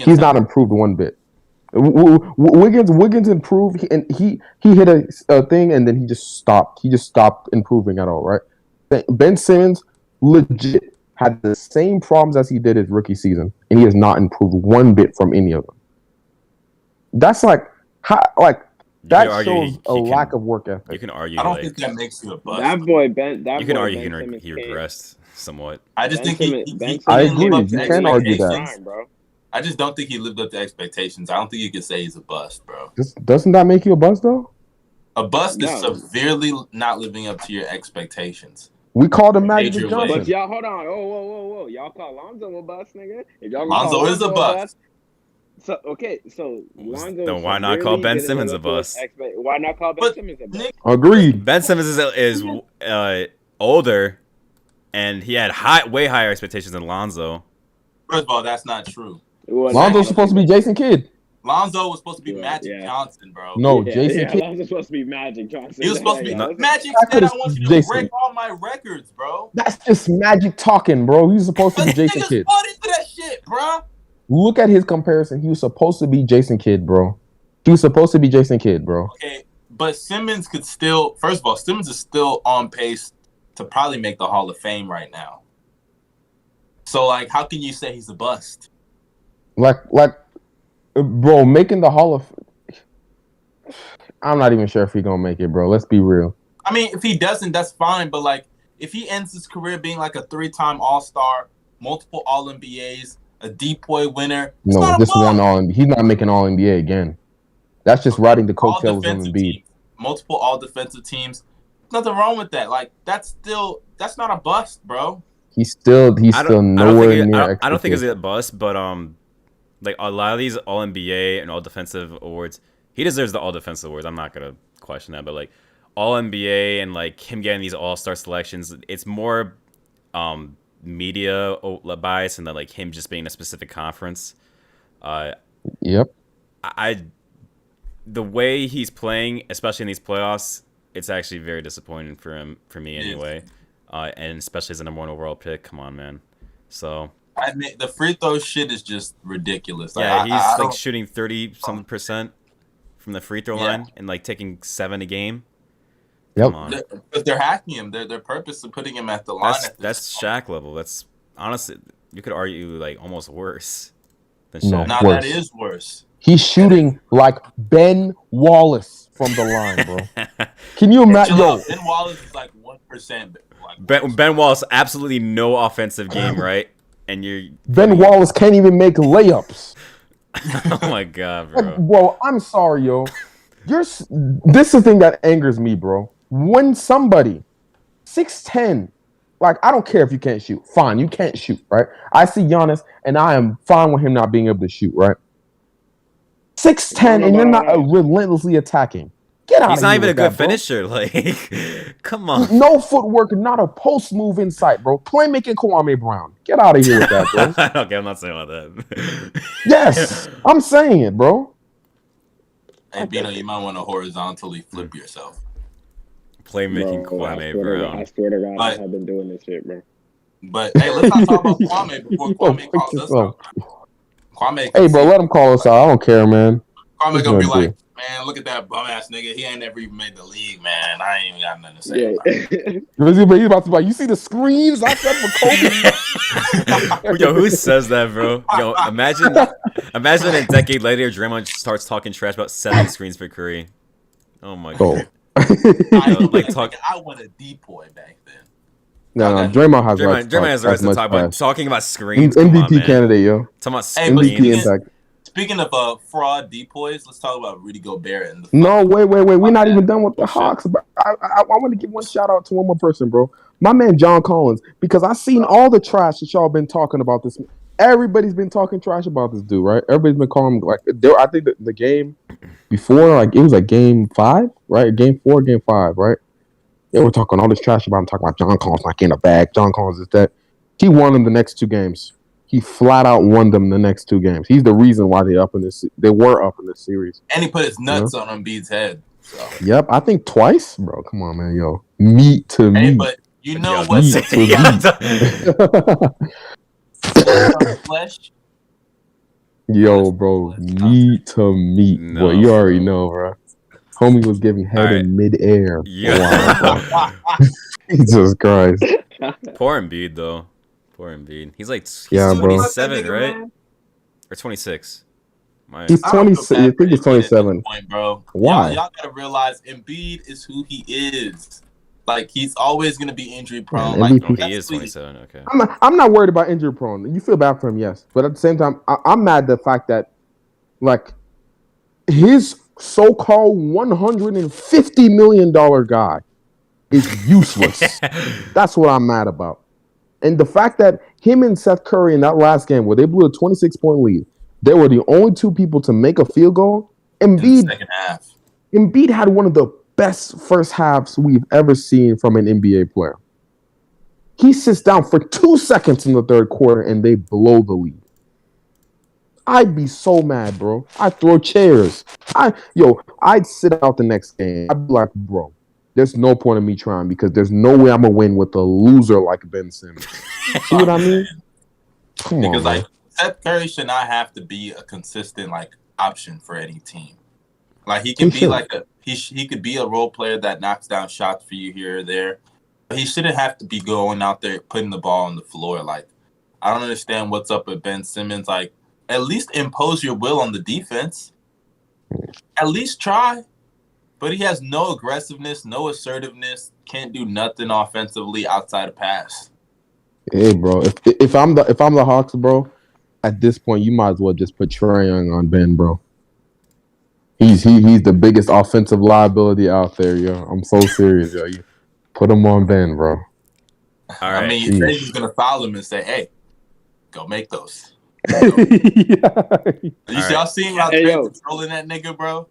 He's not improved one bit. Wiggins improved, and he hit a thing, and then he just stopped. He just stopped improving at all, right? Ben Simmons legit had the same problems as he did his rookie season, and he has not improved one bit from any of them. That's that shows a lack of work ethic. You can argue. I don't think that makes you a bust. That boy Ben. You can argue he regressed somewhat. I just think he I didn't agree. live up to You can argue that. expectations. Bro. I just don't think he lived up to expectations. I don't think you can say he's a bust, bro. Doesn't that make you a bust, though? A bust is No. severely not living up to your expectations. We called him Magic Major Johnson. But y'all, hold on. Whoa. Y'all call Lonzo a bust, nigga? If y'all Lonzo is a bust. So Lonzo. Then why not call Ben Simmons a bust? Why not call Ben Simmons a bust? Nick, Agreed. Ben Simmons is older, and he had way higher expectations than Lonzo. first of all, that's not true. Lonzo's supposed to be Jason Kidd. Lonzo was supposed to be Yeah, Magic yeah. Johnson, bro. No, Jason Kidd. Lonzo's supposed to be Magic Johnson. He was supposed to be Yeah, Magic I said, I could've want you to Jason. break all my records, bro. That's just Magic talking, bro. He was supposed to But be these Jason niggas Kidd. bought into that shit, bro. Look at his comparison. He was supposed to be Jason Kidd, bro. He was supposed to be Jason Kidd, bro. Okay, but Simmons could still, first of all, Simmons is still on pace to probably make the Hall of Fame right now. So, like, how can you say he's a bust? Bro, making the Hall of... I'm not even sure if he's going to make it, bro. Let's be real. I mean, if he doesn't, that's fine. But, like, if he ends his career being, like, a 3-time All-Star, multiple All-NBAs, a DPOY winner, it's No, not a just bust. one All. He's not making All NBA again. That's just riding the All coattails on defensive Embiid. teams, multiple all-defensive teams. Nothing wrong with that. Like, that's not a bust, bro. He's still nowhere near. I don't think it's a bust, but like a lot of these All NBA and All Defensive awards, he deserves the All Defensive awards. I'm not gonna question that, but like All NBA and like him getting these All Star selections, it's more media bias and then like him just being in a specific conference. Yep. The way he's playing, especially in these playoffs, it's actually very disappointing for me anyway. And especially as a number 1 overall pick. Come on, man. So I mean, the free throw shit is just ridiculous. Like, yeah, he's I like shooting 30-something% from the free throw line and like taking 7 a game. Yep. Come on. Because they're hacking him. They're purposely putting him at the line. That's Shaq level. That's honestly, you could argue like almost worse than No. Shaq. Now worse. that is worse. He's shooting like Ben Wallace from the line, bro. Can you imagine? Chill Yo, out. Ben Wallace is like 1%. Like, Ben Wallace, absolutely no offensive game, right? And you're Ben Wallace can't even make layups. oh my god, Like, bro. bro, I'm sorry, yo. This is the thing that angers me, bro. When somebody 6'10", like, I don't care if you can't shoot. Fine, you can't shoot, right? I see Giannis, and I am fine with him not being able to shoot, right? 6'10", and you're not relentlessly attacking. Get out He's of not here even a with good that, bro. finisher. Like, come on. No footwork, not a post move in sight, bro. Playmaking Kwame Brown. Get out of here with that, bro. Okay, I'm not saying about that. Yes, I'm saying it, bro. hey, Bino, you might want to horizontally flip yourself. Playmaking Kwame Brown. I swear to God, But- I have been doing this shit, bro. But, hey, let's not talk about Kwame before Kwame calls us out. Kwame, Hey, bro, let him call us out. I don't care, man. Kwame gonna be He's gonna like, man, look at that bum ass nigga. He ain't never even made the league, man. I ain't even got nothing to say. Yeah. About it. He's about to be like, you see the screens I said for Kobe? Yo, who says that, bro? Yo, imagine a decade later, Draymond starts talking trash about 7 screens for Curry. Oh my god. I want a depoy back then. No, Draymond has Draymond has the right to talk about much talking about screens. MVP Come on, man. candidate, yo. Talking about Hey, but MVP screens. impact. Speaking of fraud depoys, let's talk about Rudy Gobert and the. No, wait. We're not even done with the Hawks. But I want to give one shout out to one more person, bro. My man John Collins, because I seen all the trash that y'all been talking about this. Everybody's been talking trash about this dude, right? Everybody's been calling him like. I think the game before, like it was like game 5, right? Game 4, game 5, right? They were talking all this trash about him, talking about John Collins not getting a bag. John Collins is that. He won them the next 2 games. He flat out won them the next 2 games. He's the reason why they were up in this series. And he put his nuts on Embiid's head. So. Yep, I think twice, bro. Come on, man, yo, meat to meat. But you know what's flesh? Yo, bro, meat to meat. No. Boy, you already know, bro. Homie was giving head in midair. Yeah. Jesus Christ. Poor Embiid, though. Poor Embiid. He's like bro. 27, right? Or 26. He's 26. I think he's 27. Point, bro. Why? Y'all gotta realize Embiid is who he is. Like he's always gonna be injury prone. Like he is 27. Okay. I'm not worried about injury prone. You feel bad for him, yes, but at the same time, I'm mad at the fact that like his so-called $150 million guy is useless. That's what I'm mad about. And the fact that him and Seth Curry in that last game where they blew a 26-point lead, they were the only 2 people to make a field goal. Embiid had one of the best first halves we've ever seen from an NBA player. He sits down for 2 seconds in the third quarter and they blow the lead. I'd be so mad, bro. I'd throw chairs. I'd sit out the next game. I'd be like, bro, there's no point in me trying because there's no way I'm gonna win with a loser like Ben Simmons. See what I mean? Come on, like Seth Curry should not have to be a consistent like option for any team. Like he can be like he could be a role player that knocks down shots for you here or there. But he shouldn't have to be going out there putting the ball on the floor. Like I don't understand what's up with Ben Simmons. Like at least impose your will on the defense. At least try. But he has no aggressiveness, no assertiveness, can't do nothing offensively outside of pass. Hey, bro, if I'm the Hawks, bro, at this point you might as well just put Trae Young on Ben, bro. He's the biggest offensive liability out there, yo. I'm so serious, yo. You put him on Ben, bro. All right. I mean, he's gonna foul him and say, "Hey, go make those." Y'all seen how controlling that nigga, bro?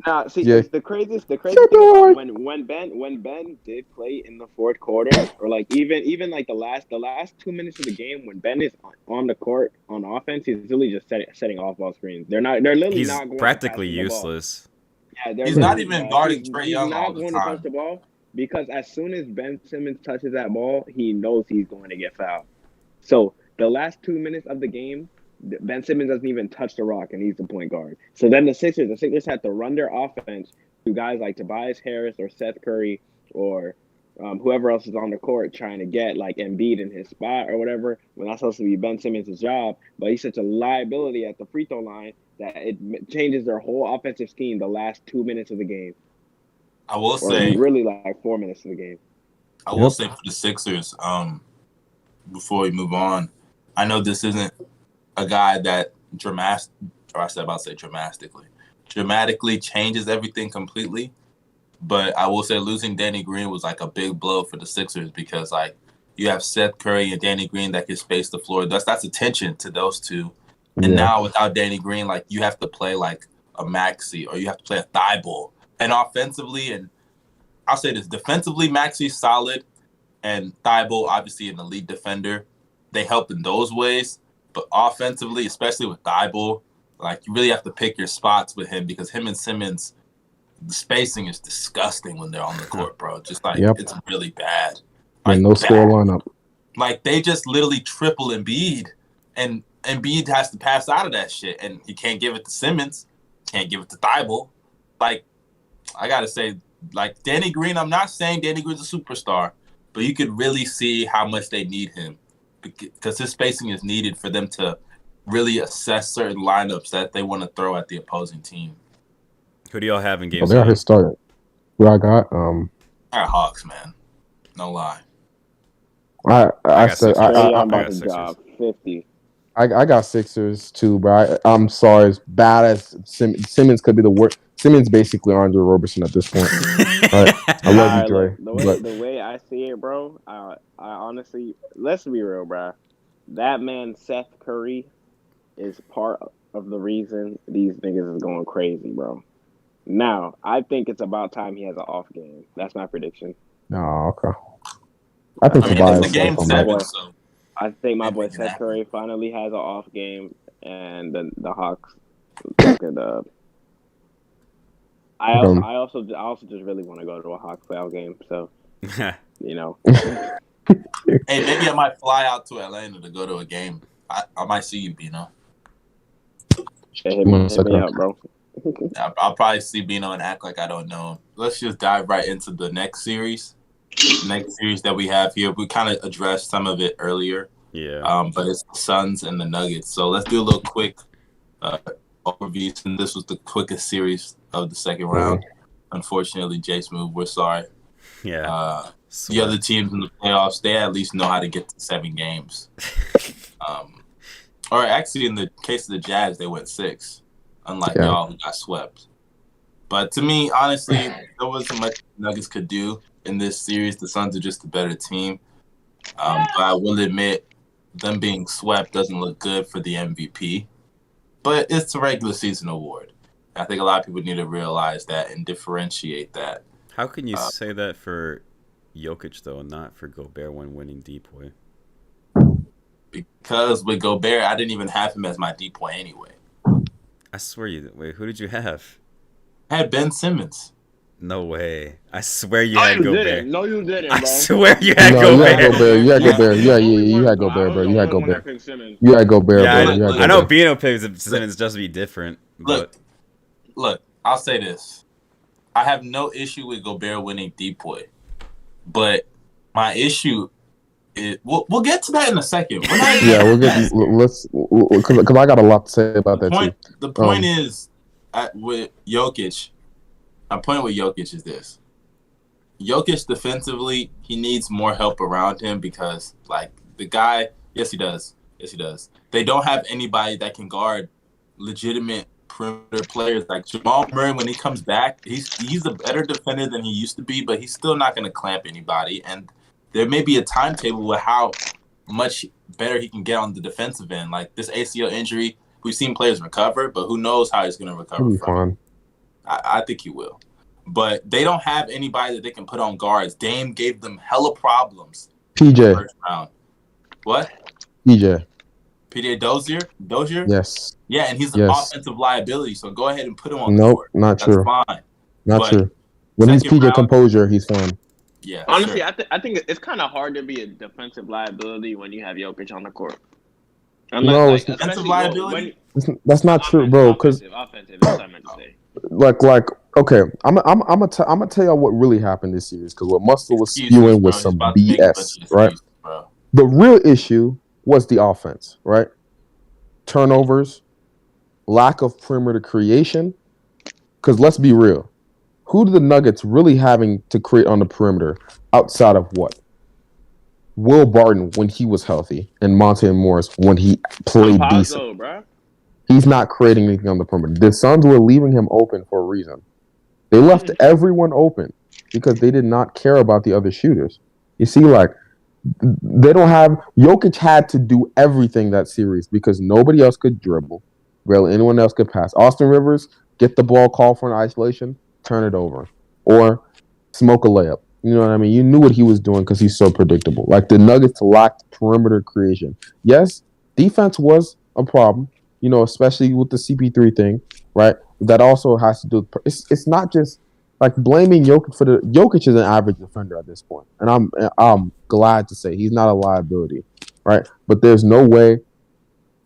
Nah, see, the craziest thing about when Ben did play in the fourth quarter, or like even like the last 2 minutes of the game, when Ben is on the court on offense, he's literally just setting off ball screens. They're literally not going practically useless. Yeah, he's not even guarding Trae Young all the time. He's not going to touch the ball because as soon as Ben Simmons touches that ball, he knows he's going to get fouled. So the last 2 minutes of the game, Ben Simmons doesn't even touch the rock, and he's the point guard. So then the Sixers had to run their offense to guys like Tobias Harris or Seth Curry or whoever else is on the court trying to get like Embiid in his spot or whatever, when that's supposed to be Ben Simmons' job. But he's such a liability at the free throw line that it changes their whole offensive scheme the last 2 minutes of the game. I will say, really like 4 minutes of the game. I will say for the Sixers, before we move on, I know this isn't a guy that dramatically changes everything completely. But I will say losing Danny Green was like a big blow for the Sixers because like you have Seth Curry and Danny Green that can space the floor. That's attention to those two. And now without Danny Green, like you have to play like a Maxey or you have to play a Thibault. And offensively, and I'll say this, defensively, Maxey's solid and Thibault obviously an elite defender. They help in those ways. But offensively, especially with Thibault, like you really have to pick your spots with him because him and Simmons, the spacing is disgusting when they're on the court, bro. Just like it's really bad. Like, no score lineup. Like they just literally triple Embiid, and Embiid has to pass out of that shit, and he can't give it to Simmons, can't give it to Thibault. Like I gotta say, like Danny Green, I'm not saying Danny Green's a superstar, but you could really see how much they need him. Because his spacing is needed for them to really assess certain lineups that they want to throw at the opposing team. Who do y'all have in game? They already started. What I got? I got Hawks, man. No lie. I said I'm about to drop 50. I got Sixers too, but I'm sorry. As bad as Simmons could be the worst. Simmons basically Andre Robertson at this point. Right? I love you, Dre. Look, the way I see it, bro. I honestly, let's be real, bro. That man Seth Curry is part of the reason these niggas is going crazy, bro. Now, I think it's about time he has an off game. That's my prediction. No, okay. I think it's the game 7, so I think my boy Seth Curry finally has an off game, and the Hawks could. I also just really want to go to a Hawks playoff game, so you know. Hey, maybe I might fly out to Atlanta to go to a game. I might see you, Bino. Hit me up, bro. I'll probably see Bino and act like I don't know him. Let's just dive right into the next series. Next series that we have here, we kind of addressed some of it earlier. Yeah. But it's the Suns and the Nuggets. So let's do a little quick overview. And this was the quickest series of the second round. Unfortunately, JSmooth, we're sorry. Yeah. The other teams in the playoffs, they at least know how to get to 7 games. Or actually, in the case of the Jazz, they went 6, unlike y'all who got swept. But to me, honestly, there wasn't much the Nuggets could do in this series. The Suns are just a better team. But I will admit, them being swept doesn't look good for the MVP. But it's a regular season award. I think a lot of people need to realize that and differentiate that. How can you say that for Jokic, though, and not for Gobert when winning D-Boy? Because with Gobert, I didn't even have him as my D-Boy anyway. I swear you... Wait, who did you have? I had Ben Simmons. No way. I swear you had Gobert. No, you didn't, bro. I swear you had Gobert. You had Gobert. Yeah, you had Gobert, bro. You had Gobert. You had Gobert, bro. I know Bino picks Simmons just to be different. Look, I'll say this. I have no issue with Gobert winning D-Boy. But my issue is... We'll get to that in a second. We'll get... Let's... Because I got a lot to say about that, too. The point is, with Jokic... My point with Jokic is this. Jokic defensively, he needs more help around him because, like, the guy, yes, he does. They don't have anybody that can guard legitimate perimeter players. Like Jamal Murray, when he comes back, he's a better defender than he used to be, but he's still not going to clamp anybody. And there may be a timetable with how much better he can get on the defensive end. Like this ACL injury, we've seen players recover, but who knows how he's going to recover from it. I think he will. But they don't have anybody that they can put on guards. Dame gave them hella problems. PJ. First round. What? PJ Dozier? Yes. Yeah, and he's an offensive liability, so go ahead and put him on the court. Not That's true. Fine. Not true. When he's PJ composure, he's fine. Yeah. Honestly, sure. I think it's kind of hard to be a defensive liability when you have Jokic on the court. Unless, defensive liability? That's not true, bro. Because offensive, that's what I meant to say. Like, okay, I'm gonna tell y'all what really happened this series because what Muscle was spewing was some BS, right? The real issue was the offense, right? Turnovers, lack of perimeter creation. Because let's be real, who do the Nuggets really having to create on the perimeter outside of what? Will Barton when he was healthy and Monte Morris when he played decent. Bro. He's not creating anything on the perimeter. The Suns were leaving him open for a reason. They left everyone open because they did not care about the other shooters. You see, like, they don't have... Jokic had to do everything that series because nobody else could dribble. Barely anyone else could pass. Austin Rivers, get the ball called for an isolation, turn it over. Or smoke a layup. You know what I mean? You knew what he was doing because he's so predictable. Like, the Nuggets lacked perimeter creation. Yes, defense was a problem. You know, especially with the CP3 thing, right? That also has to do with... It's not just like blaming Jokic for the... Jokic is an average defender at this point. And I'm glad to say he's not a liability, right? But there's no way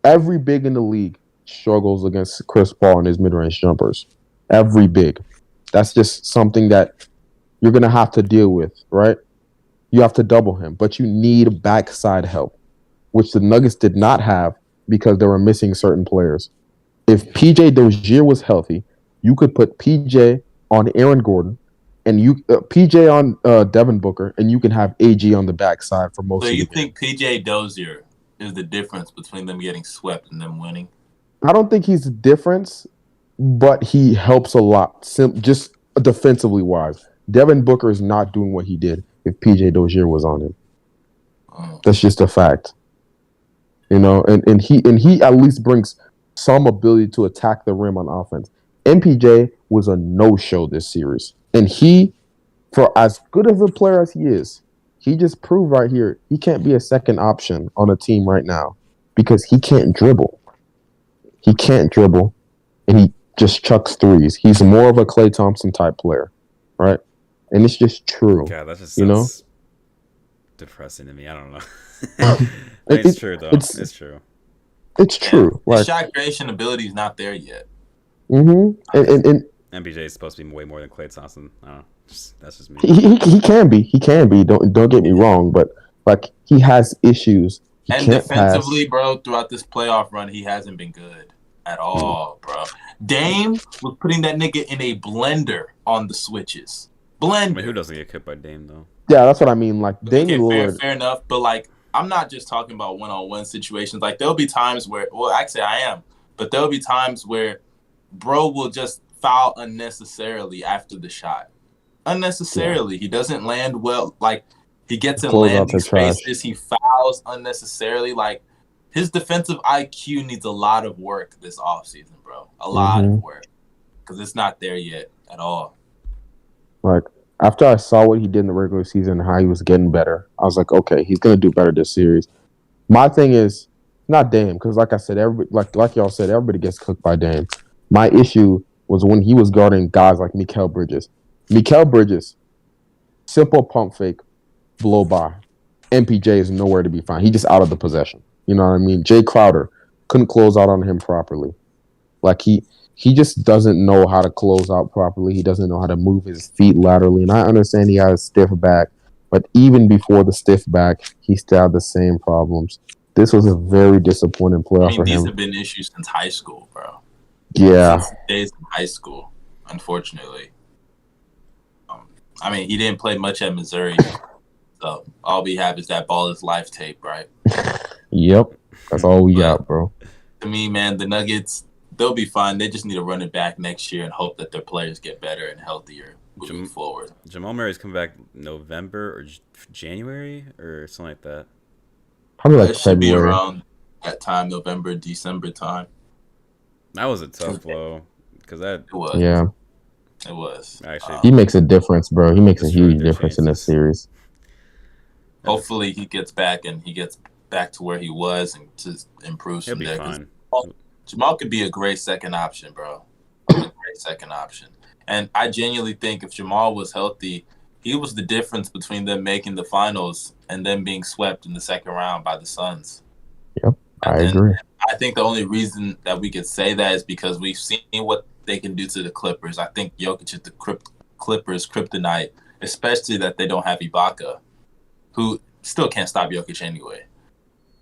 every big in the league struggles against Chris Paul and his mid-range jumpers. Every big. That's just something that you're going to have to deal with, right? You have to double him, but you need backside help, which the Nuggets did not have because they were missing certain players. If PJ Dozier was healthy, you could put PJ on Aaron Gordon and PJ on Devin Booker, and you can have AG on the backside for most of the game. So you think PJ Dozier is the difference between them getting swept and them winning? I don't think he's the difference, but he helps a lot, just defensively wise. Devin Booker is not doing what he did if PJ Dozier was on him. That's just a fact. You know, and he at least brings some ability to attack the rim on offense. MPJ was a no-show this series. And he, for as good of a player as he is, he just proved right here he can't be a second option on a team right now because he can't dribble. He can't dribble, and he just chucks threes. He's more of a Klay Thompson type player, right? And it's just true. God, that just sounds depressing to me. I don't know. It's true though. It's true. It's true. Yeah, his shot creation ability is not there yet. Mm-hmm. And MPJ is supposed to be way more than Klay Thompson. I don't know. That's just me. He can be. He can be. Don't get me wrong, but like he has issues. He and can't defensively, pass. Bro, throughout this playoff run, he hasn't been good at all, bro. Dame was putting that nigga in a blender on the switches. Blender. I mean, who doesn't get cooked by Dame though? Yeah, that's what I mean. Like Dame Lillard. Fair enough, but like I'm not just talking about one-on-one situations. Like there'll be times where, well, actually I am, but there'll be times where bro will just foul unnecessarily after the shot. Unnecessarily. Yeah. He doesn't land well. Like he gets in landing spaces. He fouls unnecessarily. Like his defensive IQ needs a lot of work this offseason, bro. A lot of work. Because it's not there yet at all. Like after I saw what he did in the regular season and how he was getting better, I was like, okay, he's gonna do better this series. My thing is not Dame, because like I said, like y'all said, everybody gets cooked by Dame. My issue was when he was guarding guys like Mikal Bridges. Mikal Bridges, simple pump fake, blow by. MPJ is nowhere to be found. He just out of the possession. You know what I mean? Jay Crowder couldn't close out on him properly. Like he just doesn't know how to close out properly. He doesn't know how to move his feet laterally. And I understand he had a stiff back, but even before the stiff back, he still had the same problems. This was a very disappointing playoff for him. These have been issues since high school, bro. Yeah. Since days in high school, unfortunately. I mean, he didn't play much at Missouri, so all we have is that Ball is Life tape, right? Yep. That's all we got, bro. To me, man, the Nuggets, they'll be fine. They just need to run it back next year and hope that their players get better and healthier moving forward. Jamal Murray's coming back November or January or something like that. Probably like it should be around that time, November, December time. That was a tough blow because it was. Yeah. It was. Actually, he makes a difference, bro. He makes a huge difference in this series. Hopefully, he gets back and he gets back to where he was and just improves from there. Fine. Jamal could be a great second option, bro. A great second option. And I genuinely think if Jamal was healthy, he was the difference between them making the finals and them being swept in the second round by the Suns. Yep, I agree. I think the only reason that we could say that is because we've seen what they can do to the Clippers. I think Jokic is the Clippers' kryptonite, especially that they don't have Ibaka, who still can't stop Jokic anyway.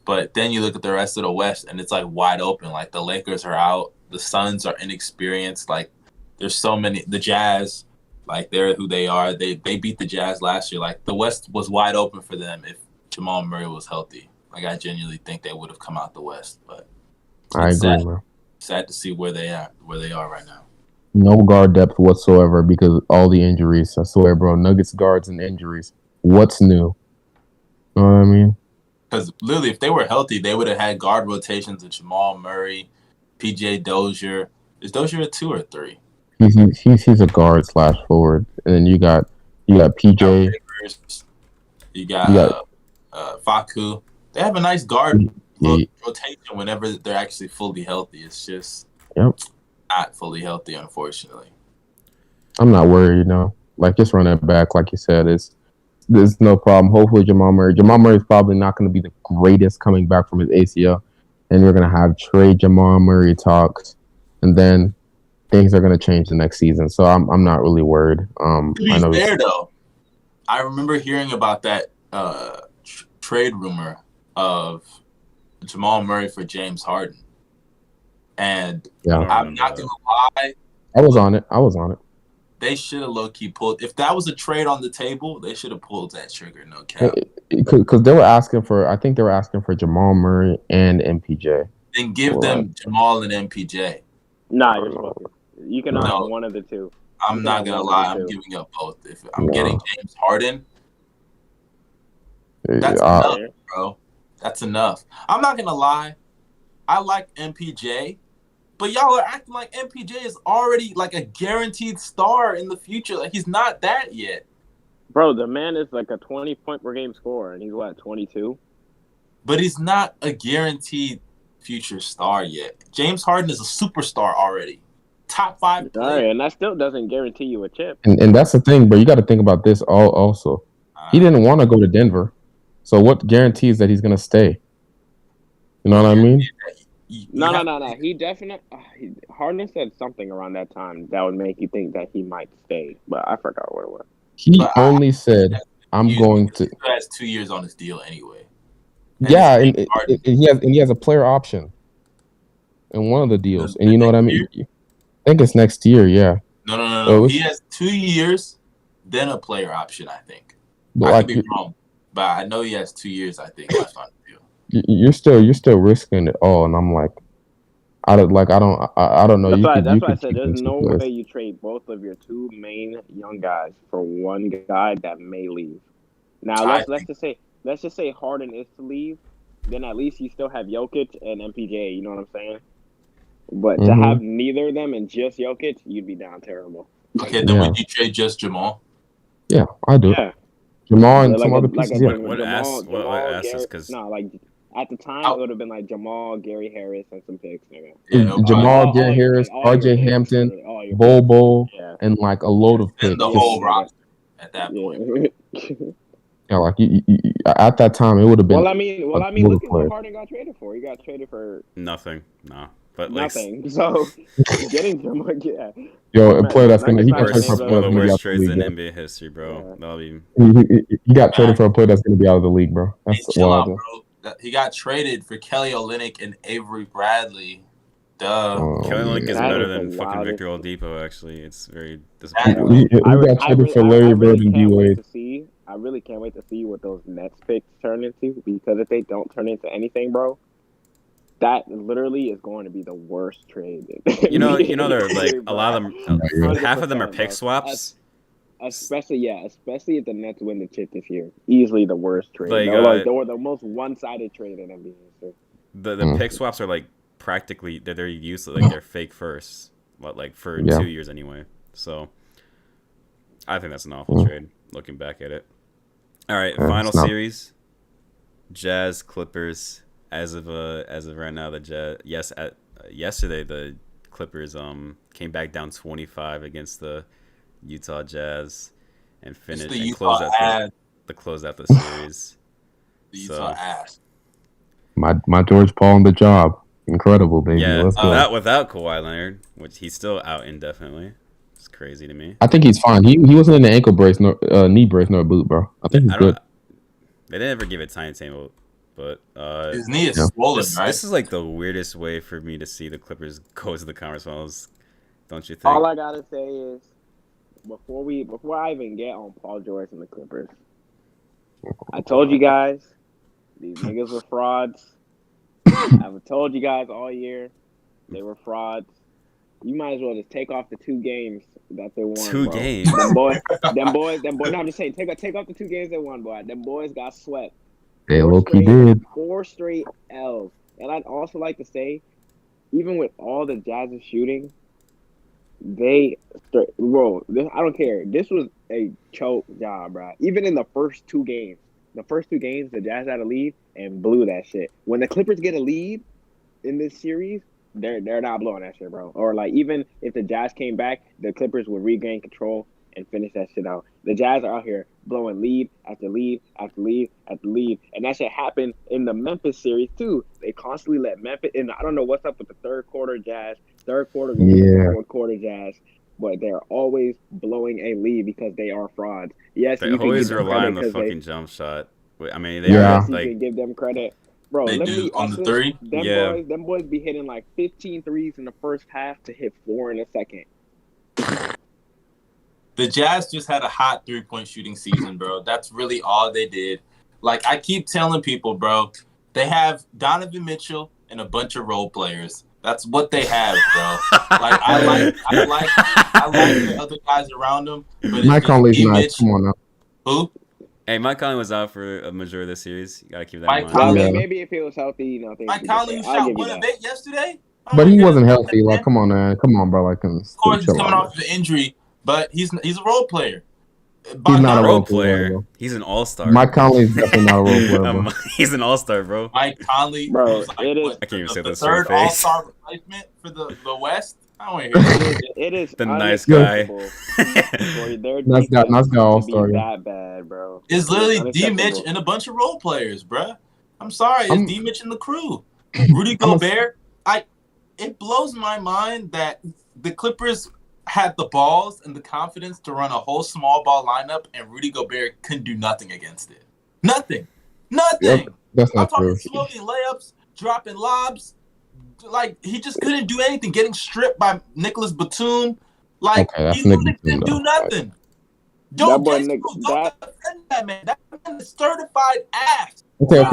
But then you look at the rest of the West, and it's like wide open. Like the Lakers are out, the Suns are inexperienced. Like there's so many. The Jazz, like they're who they are. They beat the Jazz last year. Like the West was wide open for them if Jamal Murray was healthy. Like I genuinely think they would have come out the West. But I agree, man. Sad to see where they are right now. No guard depth whatsoever because of all the injuries. I swear, bro. Nuggets guards and injuries. What's new? You know what I mean? Because literally, if they were healthy, they would have had guard rotations of Jamal Murray, PJ Dozier. Is Dozier a 2 or 3? He's a guard / forward, and then you got PJ. You got Faku. They have a nice guard rotation whenever they're actually fully healthy. It's just not fully healthy, unfortunately. I'm not worried, you know. Like just run it back, like you said. There's no problem. Hopefully, Jamal Murray is probably not going to be the greatest coming back from his ACL, and we're going to have trade Jamal Murray talks, and then things are going to change the next season. So I'm not really worried. To be fair, though, I remember hearing about that trade rumor of Jamal Murray for James Harden, and I'm not going to lie. I was on it. They should have low-key pulled. If that was a trade on the table, they should have pulled that trigger. No cap. Because they were asking for, I think they were asking for Jamal Murray and MPJ. Then give them Jamal and MPJ. Nah, you're smoking. You can have one of the two. I'm not gonna lie. I'm giving up both. If I'm getting James Harden, that's enough, bro. That's enough. I'm not gonna lie. I like MPJ. But y'all are acting like MPJ is already like a guaranteed star in the future. Like he's not that yet. Bro, the man is like a 20-point per game scorer, and he's what, 22? But he's not a guaranteed future star yet. James Harden is a superstar already. Top 5 player. All right, and that still doesn't guarantee you a chip. And that's the thing, bro. You got to think about this also. He didn't want to go to Denver. So what guarantees that he's going to stay? You know what I mean? No. He definitely Harden said something around that time that would make you think that he might stay, but I forgot what it was. He only said, "I'm going to." He has 2 years on his deal anyway. And he has a player option in one of the deals, and you know what I mean. I think it's next year. Yeah. No. He has 2 years, then a player option. I think. I could be wrong, but I know he has 2 years. I think left on the deal. You're still risking it all, and I'm like, I don't know. That's why I said there's no way you trade both of your two main young guys for one guy that may leave. Now let's just say Harden is to leave, then at least you still have Jokic and MPJ. You know what I'm saying? But to have neither of them and just Jokic, you'd be down terrible. Okay, then would you trade just Jamal? Yeah, I do. Yeah. Jamal and some other pieces. What assets? Because at the time, it would have been like Jamal, Gary Harris, and some picks. Jamal, Gary Harris, R.J. Hampton, Bobo, and like a load of picks. And the whole roster at that point. Yeah, like at that time, it would have been. Well, I mean, look at what Harden got traded for. He got traded for nothing. No, but nothing. So getting Jamal, a player that's gonna one of the worst trades in NBA history, bro. That'll be. He got traded for a player that's gonna be out of the league, bro. That's wild, bro. He got traded for Kelly Olynyk and Avery Bradley. Duh. Kelly Olynyk is better than fucking Victor Oladipo. Actually, it's very disappointing. He got traded for Larry Bird and D Wade. I really can't wait to see what those Nets picks turn into, because if they don't turn into anything, bro, that literally is going to be the worst trade. You know, they're like a lot of them. Half of them are pick swaps. Especially if the Nets win the chip this year, easily the worst trade. They were the most one-sided trade in NBA history. The pick swaps are like practically they're useless. Like they're fake firsts, but like for 2 years anyway. So I think that's an awful trade. Looking back at it. All right, final series: Jazz Clippers. As of right now, the Jazz. Yesterday the Clippers came back down 25 against the Utah Jazz and finished and closed out the series. The Utah ass. My George Paul on the job. Incredible, baby. Yeah, Let's go. without Kawhi Leonard, which he's still out indefinitely. It's crazy to me. I think he's fine. He wasn't in the ankle brace, nor knee brace, nor a boot, bro. I think he's good. They didn't ever give it timetable, but his knee is swollen, right? This is like the weirdest way for me to see the Clippers go to the conference finals. Don't you think? All I gotta say is, before I even get on Paul George and the Clippers, I told you guys these niggas were frauds. I've told you guys all year they were frauds. You might as well just take off the 2 games that they won. 2 bro. games. Them boys. No, I'm just saying, take off the 2 games they won, boy. Them boys got swept. They low-key did. 4 straight L's. And I'd also like to say, even with all the Jazz's shooting, I don't care. This was a choke job, bro. Even in the first 2 games. The Jazz had a lead and blew that shit. When the Clippers get a lead in this series, they're not blowing that shit, bro. Or like even if the Jazz came back, the Clippers would regain control and finish that shit out. The Jazz are out here blowing lead after lead after lead after lead, and that shit happened in the Memphis series too. They constantly let Memphis, and I don't know what's up with the third quarter Jazz, fourth quarter Jazz, but they're always blowing a lead because they are frauds. Yes, they you always can rely on the fucking jump shot. I mean, you can give them credit. Bro, they do on the 3. Them boys be hitting like 15 threes in the first half to hit 4 in the second. The Jazz just had a hot 3-point shooting season, bro. That's really all they did. Like, I keep telling people, bro, they have Donovan Mitchell and a bunch of role players. That's what they have, bro. Like, I like the other guys around them, but it's Mike Conley's just nice. Come on now. Who? Hey, Mike Conley was out for a majority of the series. You gotta keep that Mike in mind. Conley- Well, maybe if he was healthy, things Mike would be Conley different. I'll shot give you 1 of that. 8 yesterday. But he wasn't healthy. Like, come on, man. Come on, bro. Like, Of course, he's coming off of an injury, but he's a role player. He's not a Role role player, player. bro. He's an all-star. Mike Conley is definitely not a role player, bro. He's an all-star, bro. Mike Conley, Bro, who's like, it is- what, I can't even say the that straight third face. all-star replacement for the West. I don't want to hear that. It is The nice guy. for their Nice guy, defense nice guy, to all-star, be yeah. that bad, bro. It's literally D. unacceptable. Mitch and a bunch of role players, bruh. I'm sorry, it's I'm- D. Mitch and the crew. Rudy I'm a- Gobert. It blows my mind that the Clippers had the balls and the confidence to run a whole small ball lineup, and Rudy Gobert couldn't do nothing against it. Nothing. Yep, that's I'm not talking true. smoking layups, dropping lobs. Like, he just couldn't do anything. Getting stripped by Nicholas Batum. Like, Okay, that's he literally Nick Batum, couldn't do though. nothing. Yo, That boy JSmooth, Nick- don't defend that man. That man is certified ass. Okay. The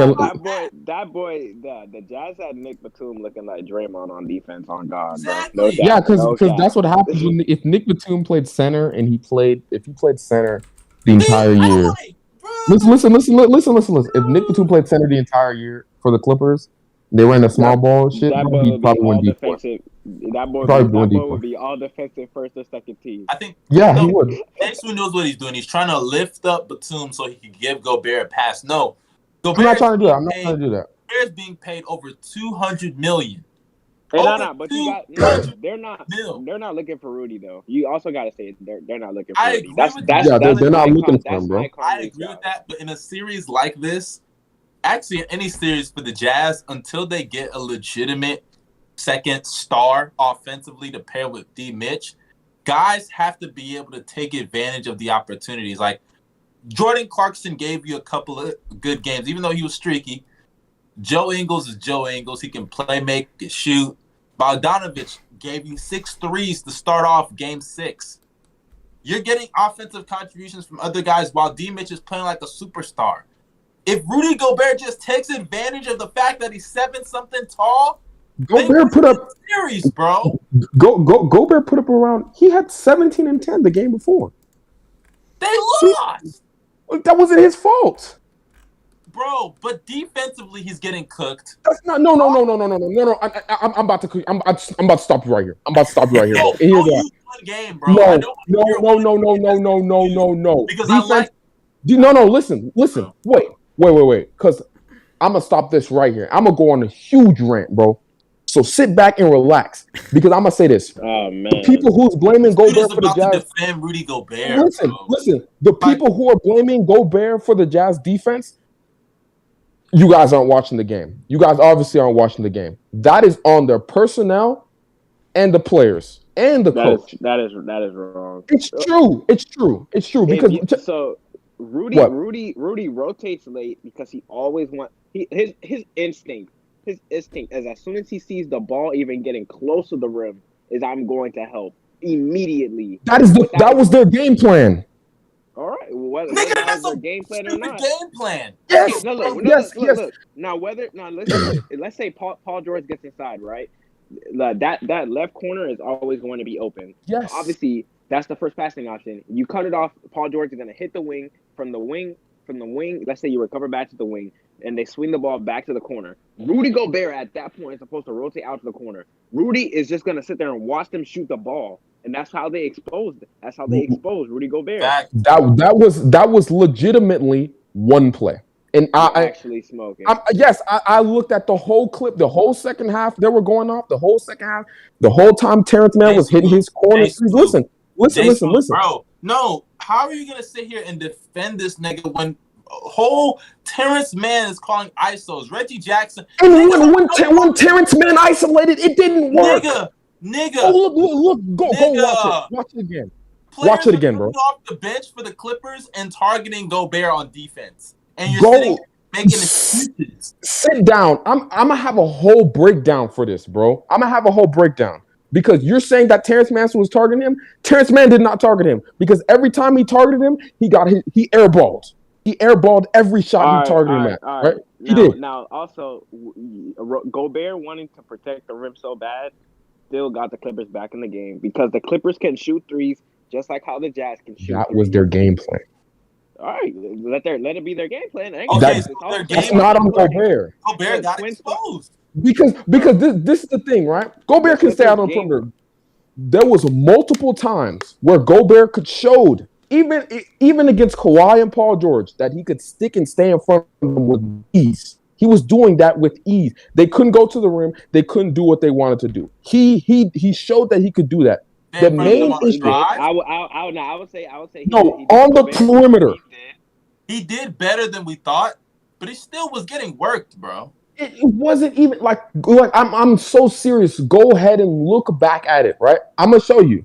Jazz had Nick Batum looking like Draymond on defense. On God, Exactly. bro. No doubt, Yeah, because no cap. that's what happens when if Nick Batum played center and if he played center the entire year. Listen. If Nick Batum played center the entire year for the Clippers, they ran the small ball shit. That boy He would be probably all went deep. defensive. That boy Probably went deep. would be all defensive first or second team. I think Yeah, he would. JSmooth knows what he's doing. He's trying to lift up Batum so he can give Gobert a pass. No. I'm not trying to do that. I'm not trying to do that. Gobert's being paid over $200 million. Hey, Over no, but you got 200 they're not mil. they're not looking for Rudy though. You also got to say they're not looking for I Rudy. agree That's with that's that. Yeah, that's they're not Mike looking Con- for him, that's bro. Mike I Conley's agree with job. that, but in a series like this, actually any series for the Jazz, until they get a legitimate second star offensively to pair with D. Mitch, guys have to be able to take advantage of the opportunities. Like, Jordan Clarkson gave you a couple of good games, even though he was streaky. Joe Ingles is Joe Ingles. He can play, make, shoot. Bogdanovich gave you 6 threes to start off game 6. You're getting offensive contributions from other guys while D. Mitch is playing like a superstar. If Rudy Gobert just takes advantage of the fact that he's 7-something tall, Gobert put up series, bro. Gobert put up around. He had 17 and 10 the game before. They lost, That wasn't his fault. bro. But defensively, he's getting cooked. That's not. No. I'm about to stop you right here. I'm about to stop you right here. Yo, Bro. And here's you why. one game, bro. I don't wanna hear No. because I like. Listen. Wait. Because I'm gonna stop this right here. I'm gonna go on a huge rant, bro. So sit back and relax because I'm gonna say this. Oh man, The people who's blaming Dude is Gobert for the about to Jazz. defend Rudy Gobert. Listen. The people who are blaming Gobert for the Jazz defense, you guys aren't watching the game. You guys obviously aren't watching the game. That is on their personnel and the players and the coach. that is wrong. It's true because So Rudy rotates late because he always his instinct is as soon as he sees the ball even getting close to the rim is I'm going to help immediately. that was their game plan. All right, whether Nigga, that that's was a their game plan or stupid not. game plan. Yes, yes. Look. Now let's say Paul George gets inside, right? That left corner is always going to be open. Yes. Obviously, that's the first passing option. You cut it off. Paul George is going to hit the wing from the wing. Let's say you recover back to the wing, and they swing the ball back to the corner. Rudy Gobert at that point is supposed to rotate out to the corner. Rudy is just going to sit there and watch them shoot the ball, and that's how they exposed. That's how they exposed Rudy Gobert. That was legitimately one play, and I actually smoking. I looked at the whole clip, the whole second half. They were going off the whole second half. The whole time Terrence Mann was hitting his corner. Listen. Bro, no. How are you gonna sit here and defend this nigga when whole Terrence Mann is calling ISOs? Reggie Jackson. And when Terrence Mann isolated, it didn't work. Nigga. Oh, look, go watch it. Watch it again. Watch it again, bro. Off the bench for the Clippers and targeting Gobert on defense, and you're sitting making excuses. Sit down. I'm gonna have a whole breakdown for this, bro. I'm gonna have a whole breakdown. Because you're saying that Terrence Mann was targeting him. Terrence Mann did not target him because every time he targeted him, he airballed. He airballed every shot he targeted him at. Right? He did. Now, also, Gobert wanting to protect the rim so bad still got the Clippers back in the game because the Clippers can shoot threes just like how the Jazz can shoot. That was their game plan. All right, let it be their game plan. Okay, that's not on Gobert. Gobert got exposed. Because this is the thing, right? Gobert can stay out on the perimeter. There was multiple times where Gobert could showed, even against Kawhi and Paul George, that he could stick and stay in front of them with ease. He was doing that with ease. They couldn't go to the rim. They couldn't do what they wanted to do. He showed that he could do that. The main issue. I would say on the perimeter. He did better than we thought, but he still was getting worked, bro. It wasn't even like I'm so serious. Go ahead and look back at it, right? I'm gonna show you.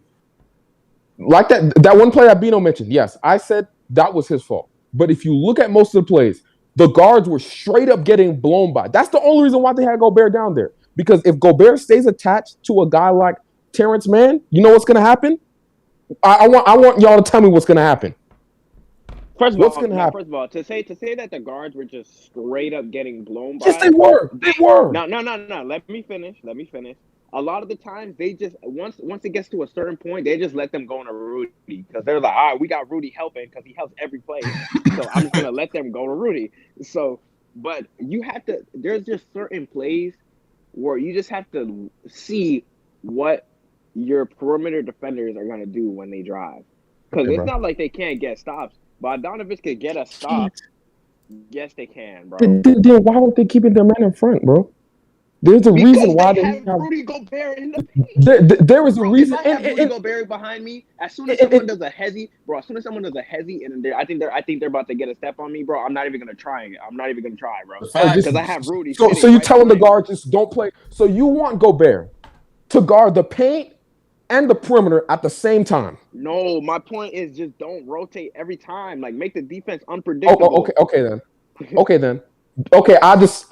Like that one play that Bino mentioned. Yes, I said that was his fault. But if you look at most of the plays, the guards were straight up getting blown by. That's the only reason why they had Gobert down there. Because if Gobert stays attached to a guy like Terrence Mann, you know what's gonna happen? I want y'all to tell me what's gonna happen. First of all, to say that the guards were just straight up getting blown by. Yes, they were. They were. No. Let me finish. A lot of the times they just once it gets to a certain point, they just let them go on a Rudy because they're like, all right, we got Rudy helping because he helps every play, so I'm just gonna let them go to Rudy. So, but you have to. There's just certain plays where you just have to see what your perimeter defenders are gonna do when they drive, because it's not like they can't get stops. Bogdanovich could get a stop. Yes, they can, bro. Then why would they keep their man in front, bro? There's a reason why they have Rudy Gobert in the paint. There is a reason. If I have Rudy Gobert behind me, as soon as someone does a hezzy, and I think they're about to get a step on me, bro. I'm not even gonna try it. I'm not even gonna try, bro. Because I have Rudy. So you telling the guards just don't play. So you want Gobert to guard the paint and the perimeter at the same time. No, my point is just don't rotate every time. Like make the defense unpredictable. Okay then. Okay, I just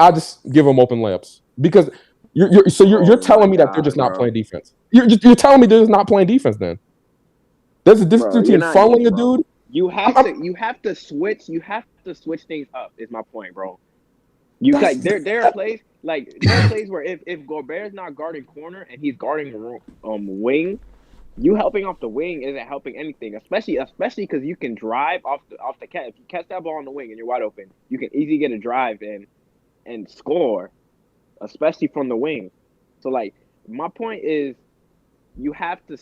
give them open layups because you're telling me that they're just not playing defense. You're telling me they're just not playing defense. Then there's a difference between funneling a dude. You have to switch. You have to switch things up. Is my point, bro. There are plays where if Gobert's not guarding corner and he's guarding wing, you helping off the wing isn't helping anything. Especially because you can drive off the catch. If you catch that ball on the wing and you're wide open, you can easily get a drive and score, especially from the wing. So like my point is, you have to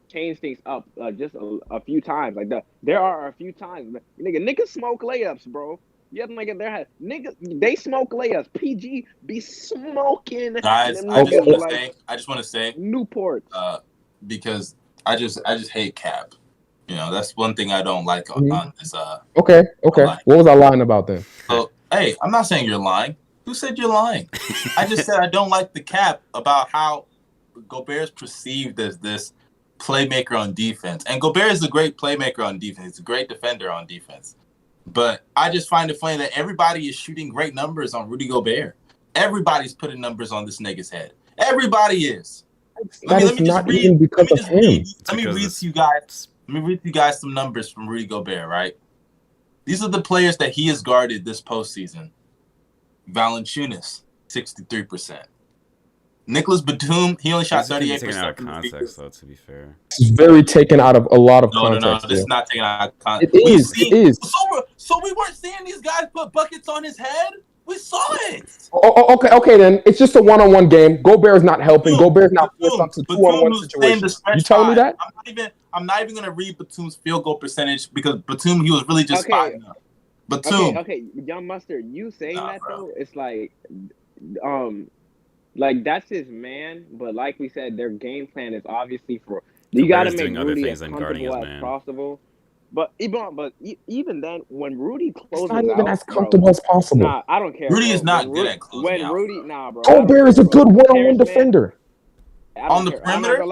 change things up just a few times. Like there are a few times, niggas smoke layups, bro. Yeah, they smoke layups. PG be smoking. Guys, I just want to say Newport. Because I just hate Cap. You know, that's one thing I don't like on this. Okay. What was I lying about then? So, hey, I'm not saying you're lying. Who said you're lying? I just said I don't like the Cap about how Gobert's perceived as this playmaker on defense. And Gobert is a great playmaker on defense. He's a great defender on defense. But I just find it funny that everybody is shooting great numbers on Rudy Gobert. Everybody's putting numbers on this nigga's head. Everybody is. Let me read to you guys some numbers from Rudy Gobert, right? These are the players that he has guarded this postseason. Valanciunas, 63%. Nicholas Batum, he only shot 38%. Taken out of context, though, to be fair. It's very taken out of a lot of context. No, this is not taken out of context. It is. So we weren't seeing these guys put buckets on his head? We saw it. Okay, then. It's just a one-on-one game. Gobert's not helping. Gobert's not forced up to two-on-one situations. You telling me that? I'm not even going to read Batum's field goal percentage because Batum, he was really just spotting up. Batum. Okay, Young Mustard, you saying that, though, it's like that's his man, but like we said, their game plan is obviously you got to make Rudy as comfortable as possible. But even then, when Rudy closes out, it's not even as comfortable as possible. Nah, I don't care. Rudy is not good at closing out. Bro. Gobert is a good one-on-one defender. On the perimeter?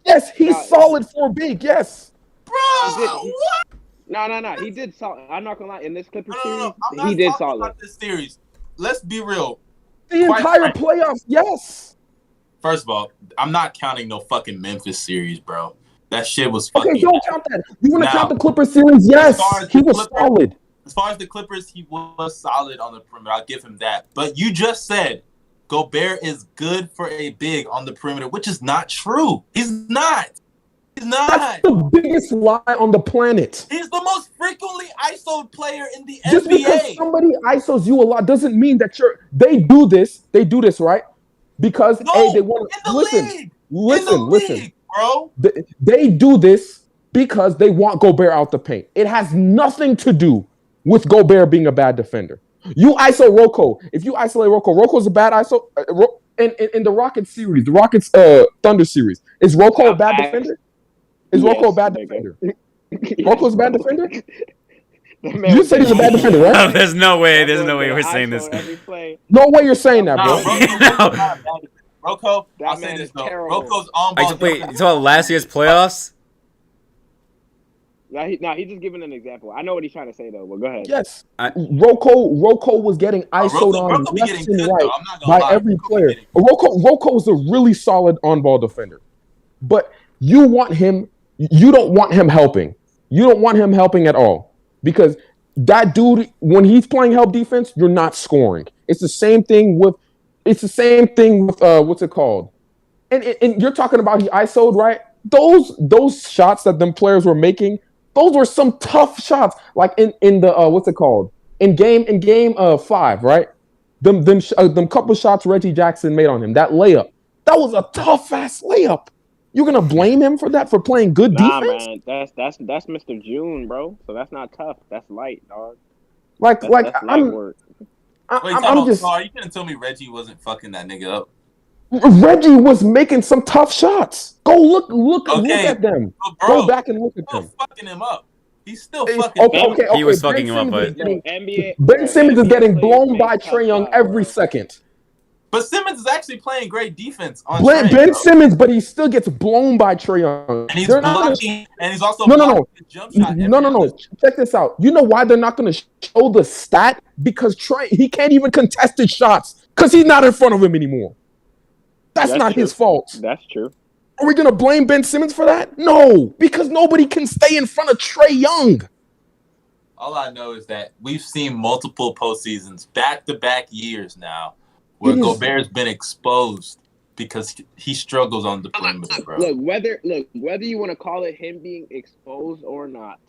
Yes, he's solid for big. Yes. Bro, what? No. He did solid. I'm not gonna lie. In this Clippers series, he did solid. About this series. Let's be real. The entire playoffs, yes. First of all, I'm not counting no fucking Memphis series, bro. That shit was fucking. Okay, don't count that. You want to count the Clippers series? Yes, he was solid. As far as the Clippers, he was solid on the perimeter. I'll give him that. But you just said Gobert is good for a big on the perimeter, which is not true. He's not. He's not. That's the biggest lie on the planet. He's the most frequently ISO'd player in the Just NBA. because somebody ISOs you a lot doesn't mean that they do this, right? Because they want to listen, league, bro. They do this because they want Gobert out the paint. It has nothing to do with Gobert being a bad defender. You ISO Rocco. If you isolate Rocco's a bad ISO. In the Rockets series, the Rockets Thunder series, is Rocco a bad defender? Is Rocco a bad defender? Rocco's a bad defender? You said he's a bad defender, right? No, there's no way we're saying this. No way you're saying that, bro. Rocco, I'll say this though. Rocco's on ball. Wait, you talking about last year's playoffs? He's just giving an example. I know what he's trying to say though, but go ahead. Yes, Rocco was getting ISO'd on left and right by every player. Rocco was a really solid on-ball defender, but you want him. You don't want him helping. You don't want him helping at all because that dude, when he's playing help defense, you're not scoring. It's the same thing with. What's it called? And you're talking about he ISO'd, right? Those shots that them players were making. Those were some tough shots, like in the what's it called? In game 5, right? Them couple shots Reggie Jackson made on him. That layup, that was a tough ass layup. You're gonna blame him for that for playing good defense? Man, that's Mr. June, bro. So that's not tough. That's light, dog. That's Wait, just. You couldn't tell me Reggie wasn't fucking that nigga up. Reggie was making some tough shots. Go look at them. Go back and look at them. Fucking him up. He's still fucking. Okay. He was fucking him up, but Ben Simmons is getting blown by Trae Young every second. But Simmons is actually playing great defense on Ben Simmons, but he still gets blown by Trae Young. And he's blocking, and he's also no. Jump shot. No. Check this out. You know why they're not going to show the stat? Because he can't even contest his shots because he's not in front of him anymore. That's not his fault. That's true. Are we going to blame Ben Simmons for that? No, because nobody can stay in front of Trae Young. All I know is that we've seen multiple postseasons, back-to-back years now, where Gobert's been exposed because he struggles on the perimeter, bro. Look, whether you want to call it him being exposed or not,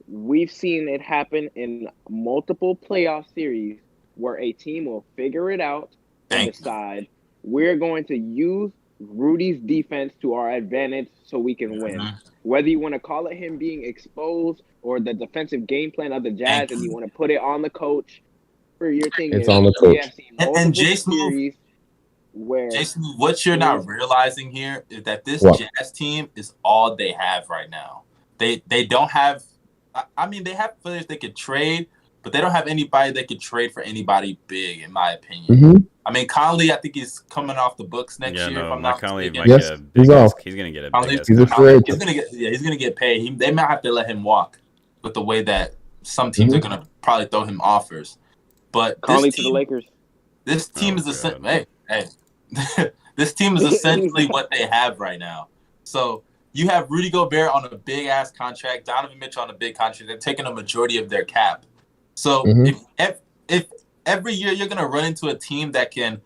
we've seen it happen in multiple playoff series where a team will figure it out and decide we're going to use Rudy's defense to our advantage so we can win. Whether you want to call it him being exposed or the defensive game plan of the Jazz and you want to put it on the coach for your thing. It's on the coach. And JSmooth, what you're not realizing here is that this Jazz team is all they have right now. They don't have – they have players they could trade, but they don't have anybody that could trade for anybody big, in my opinion. Mm-hmm. Conley, I think he's coming off the books next year. No, if I'm not Conley mistaken. might get a big he's gonna get a big He's a free agent. He's gonna get paid. They might have to let him walk with the way that some teams are gonna probably throw him offers. But Conley to the Lakers. This team is this team is essentially what they have right now. So you have Rudy Gobert on a big ass contract, Donovan Mitchell on a big contract. They're taking a majority of their cap. So if every year you're gonna run into a team that can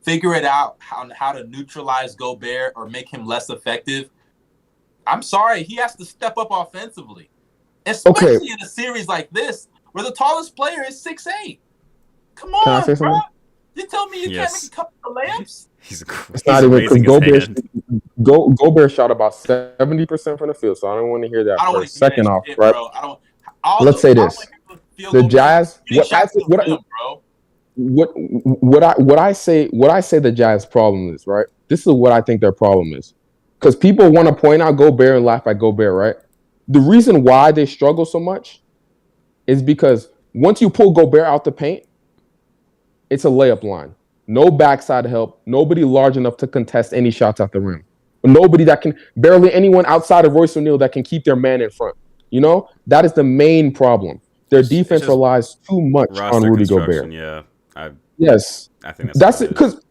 figure it out how to neutralize Gobert or make him less effective, I'm sorry, he has to step up offensively, especially in a series like this where the tallest player is 6'8". Come on, bro. You tell me you can't make a couple of layups? It's not even because Gobert shot about 70% from the field, so I don't want to hear that. Second off, right? Let's say this: the Jazz. What I say the Jazz problem is, right? This is what I think their problem is, because people want to point out Gobert and laugh at Gobert, right? The reason why they struggle so much is because once you pull Gobert out the paint, it's a layup line. No backside help. Nobody large enough to contest any shots at the rim. Nobody that can, barely anyone outside of Royce O'Neal that can keep their man in front. You know, that is the main problem. Their defense relies too much on Rudy Gobert. Yeah. Yes. I think that's it. Because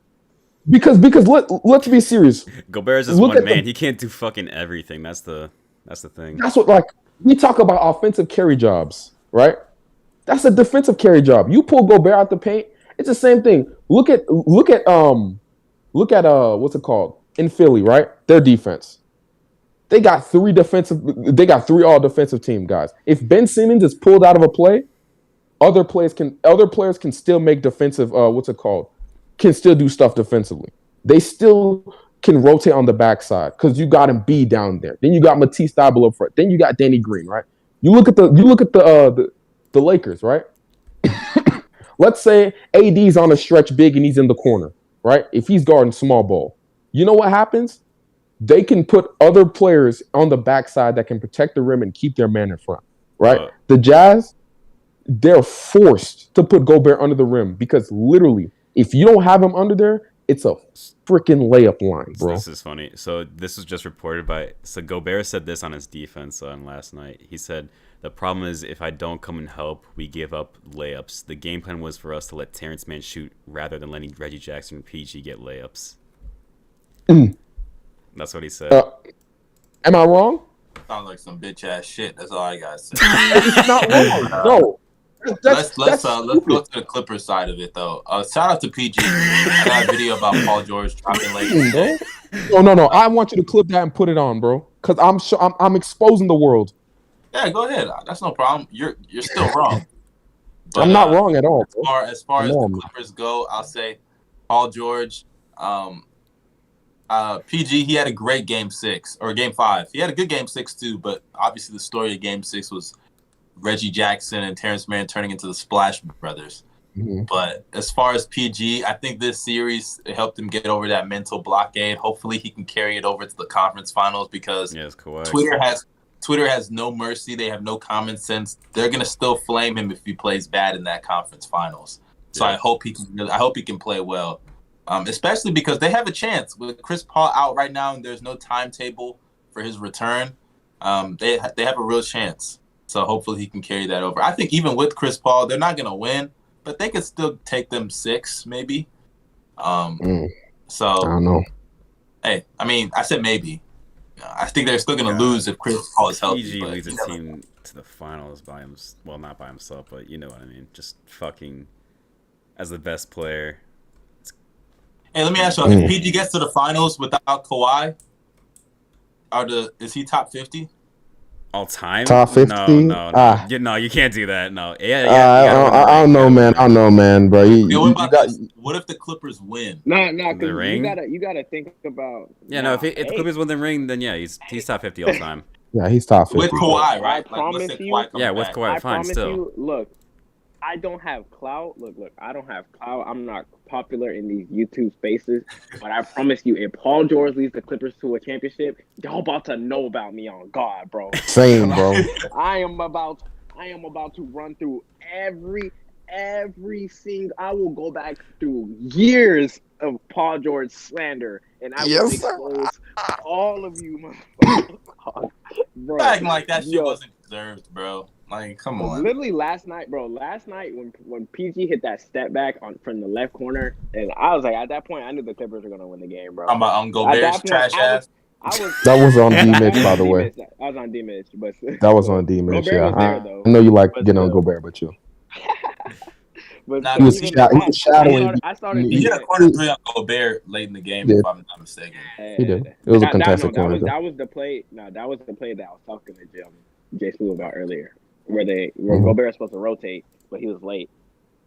let's be serious. Gobert is just one man. He can't do fucking everything. That's the thing. That's what, like, we talk about offensive carry jobs, right? That's a defensive carry job. You pull Gobert out the paint, it's the same thing. Look at what's it called in Philly, right? Their defense. They got three all defensive team guys. If Ben Simmons is pulled out of a play, other players can still make defensive can still do stuff defensively. They still can rotate on the backside because you got Embiid down there. Then you got Matisse Thybulle up front. Then you got Danny Green, right? You look at the Lakers, right? Let's say AD's on a stretch big and he's in the corner, right? If he's guarding small ball, you know what happens? They can put other players on the backside that can protect the rim and keep their man in front, right? The Jazz, they're forced to put Gobert under the rim because literally, if you don't have him under there, it's a freaking layup line, bro. This is funny. So this was just reported by. So Gobert said this on his defense on last night. He said, "The problem is if I don't come and help, we give up layups. The game plan was for us to let Terrence Mann shoot rather than letting Reggie Jackson and PG get layups." That's what he said. Am I wrong? Sounds like some bitch ass shit. That's all I gotta say. It's not wrong. No. Let's go to the Clippers side of it though. Shout out to PG. I got a video about Paul George dropping late. No. I want you to clip that and put it on, bro. Because I'm exposing the world. Yeah, go ahead. That's no problem. You're still wrong. But, I'm not wrong at all. As far as the Clippers go, I'll say Paul George. PG, he had a great game 6 or game 5. He had a good game 6 too, but obviously the story of game 6 was Reggie Jackson and Terrence Mann turning into the Splash Brothers. Mm-hmm. But as far as PG, I think this series helped him get over that mental blockade. Hopefully he can carry it over to the conference finals because Twitter has no mercy. They have no common sense. They're gonna still flame him if he plays bad in that conference finals. So I hope he can play well. Especially because they have a chance with Chris Paul out right now and there's no timetable for his return. They have a real chance. So hopefully he can carry that over. I think even with Chris Paul, they're not going to win, but they could still take them 6 maybe. So I don't know. Hey, I mean, I said maybe. I think they're still going to lose if Chris Paul is healthy. PG leads a team to the finals by himself. Well, not by himself, but you know what I mean. Just fucking as the best player. Hey, let me ask you, if PG gets to the finals without Kawhi, is he top 50? All time? Top 50? No. You can't do that. No. I don't know, man, bro. What if the Clippers win? No, the ring? You gotta think about. If the Clippers win the ring, then yeah, he's top 50 all time. Yeah, he's top 50. With Kawhi, right? I promise you. With Kawhi, fine, still. Look, I don't have clout. Look, I don't have clout. I'm not popular in these YouTube spaces. But I promise you, if Paul George leads the Clippers to a championship, y'all about to know about me on God, bro. Same, bro. I am about to run through every single. I will go back through years of Paul George slander, and I will expose all of you, motherfuckers. Bro, acting like that shit wasn't deserved, bro. Like, come on. Literally last night when PG hit that step back from the left corner, and I was like, at that point, I knew the Clippers were gonna win the game, bro. I'm about Gobert's trash ass. That was on D-Mitch, by the way. I was on D-Mitch, but that was on D-Mitch. Yeah, I know you like getting on Gobert, but you. But he was shadowing. He hit a corner 3 on Gobert late in the game, if I'm not mistaken. He did. It was a contested corner. That was the play. No, that was the play that I was talking to JSmooth about earlier, where Gobert was supposed to rotate, but he was late.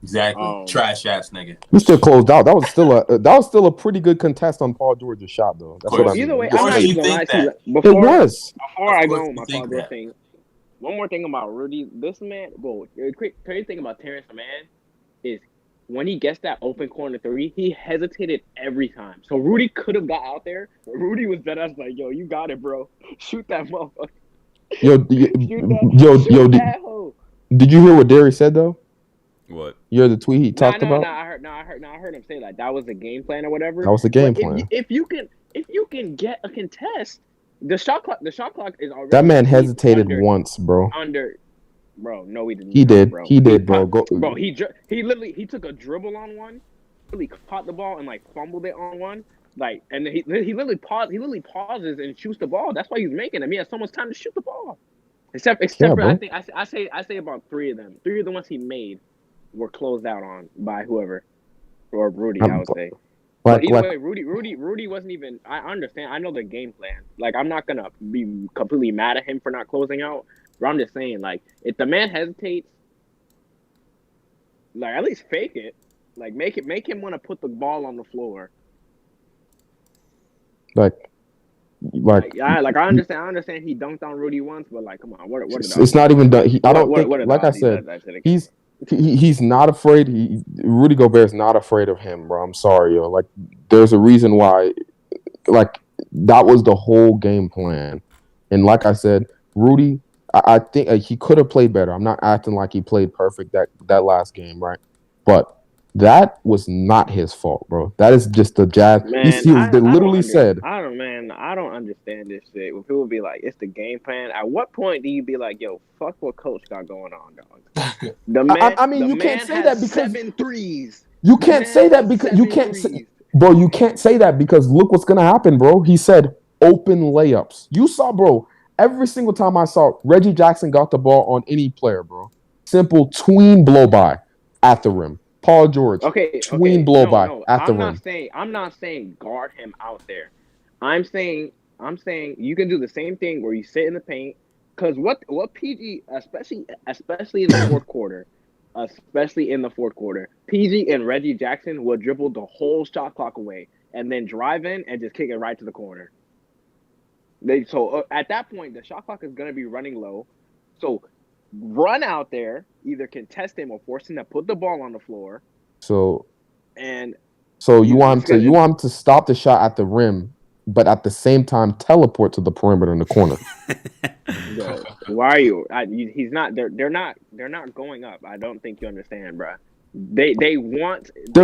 Exactly. Trash ass nigga. He still closed out. That was still a pretty good contest on Paul George's shot, though. That's what I mean. Either way, I'm not even gonna lie to you. Before I go on my Paul George thing, one more thing about Rudy. This man, crazy thing about Terrence Mann is when he gets that open corner 3, he hesitated every time. So Rudy could have got out there, but Rudy was dead ass like, yo, you got it, bro. Shoot that motherfucker. Did you hear what Darius said though? What? You heard the tweet he talked about? I heard him say that was the game plan or whatever. That was the game plan. If you can get a contest, the shot clock is already. That man hesitated once, bro. Bro, no, he didn't. He did. Bro. He did, bro. Bro, he literally took a dribble on one, really caught the ball and like fumbled it on one. Like, and he literally pauses and shoots the ball. That's why he's making them. He has so much time to shoot the ball. Except for bro. I think I say about 3 of them. 3 of the ones he made were closed out on by whoever or Rudy. I would say. But either way, Rudy wasn't even. I understand. I know the game plan. Like, I'm not gonna be completely mad at him for not closing out. But I'm just saying, like, if the man hesitates, like, at least fake it. Like, make him want to put the ball on the floor. Like I understand he dunked on Rudy once, but like, come on, what it's not even done. I don't think, like I said, he's not afraid. Rudy Gobert is not afraid of him, bro. I'm sorry, yo. Like, there's a reason why. Like, that was the whole game plan, and like I said, Rudy, I think he could have played better. I'm not acting like he played perfect that last game, right? But that was not his fault, bro. That is just the Jazz. Man, they literally said, I don't understand this shit. When people be like, it's the game plan. At what point do you be like, yo, fuck what coach got going on, dog? The man, I mean, you can't say that because 7 threes. You can't say that because you can't say, bro. You can't say that because look what's gonna happen, bro. He said open layups. You saw, bro. Every single time I saw Reggie Jackson got the ball on any player, bro. Simple tween blow by at the rim. Paul George, tween blow by at the rim. I'm not saying guard him out there. I'm saying you can do the same thing where you sit in the paint. Because what PG, especially in the fourth quarter, PG and Reggie Jackson will dribble the whole shot clock away and then drive in and just kick it right to the corner. At that point, the shot clock is going to be running low. So run out there, either contest him or force him to put the ball on the floor. So you want him to stop the shot at the rim, but at the same time teleport to the perimeter in the corner. Yo, why are you? He's not. They're not going up. I don't think you understand, bro. They're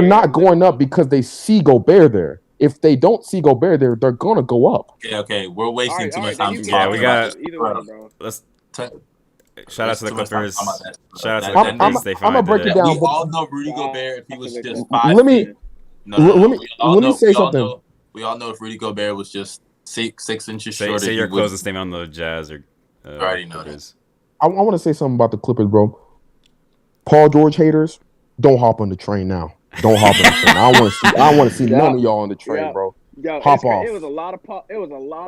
not going up because they see Gobert there. If they don't see Gobert there, they're gonna go up. Okay. We're wasting too much time. Yeah, we got. Either way, bro. Shout out to the Clippers. Shout out to the I'm Clippers. gonna break it down. We all know Rudy Gobert if he was just 5. Let me say something. We all know if Rudy Gobert was just 6 inches shorter. Say your closing statement on the Jazz or. Already know this. I want to say something about the Clippers, bro. Paul George haters, don't hop on the train now. Don't hop on the train. I want to see none of y'all on the train, bro. Yo, hop off. It was a lot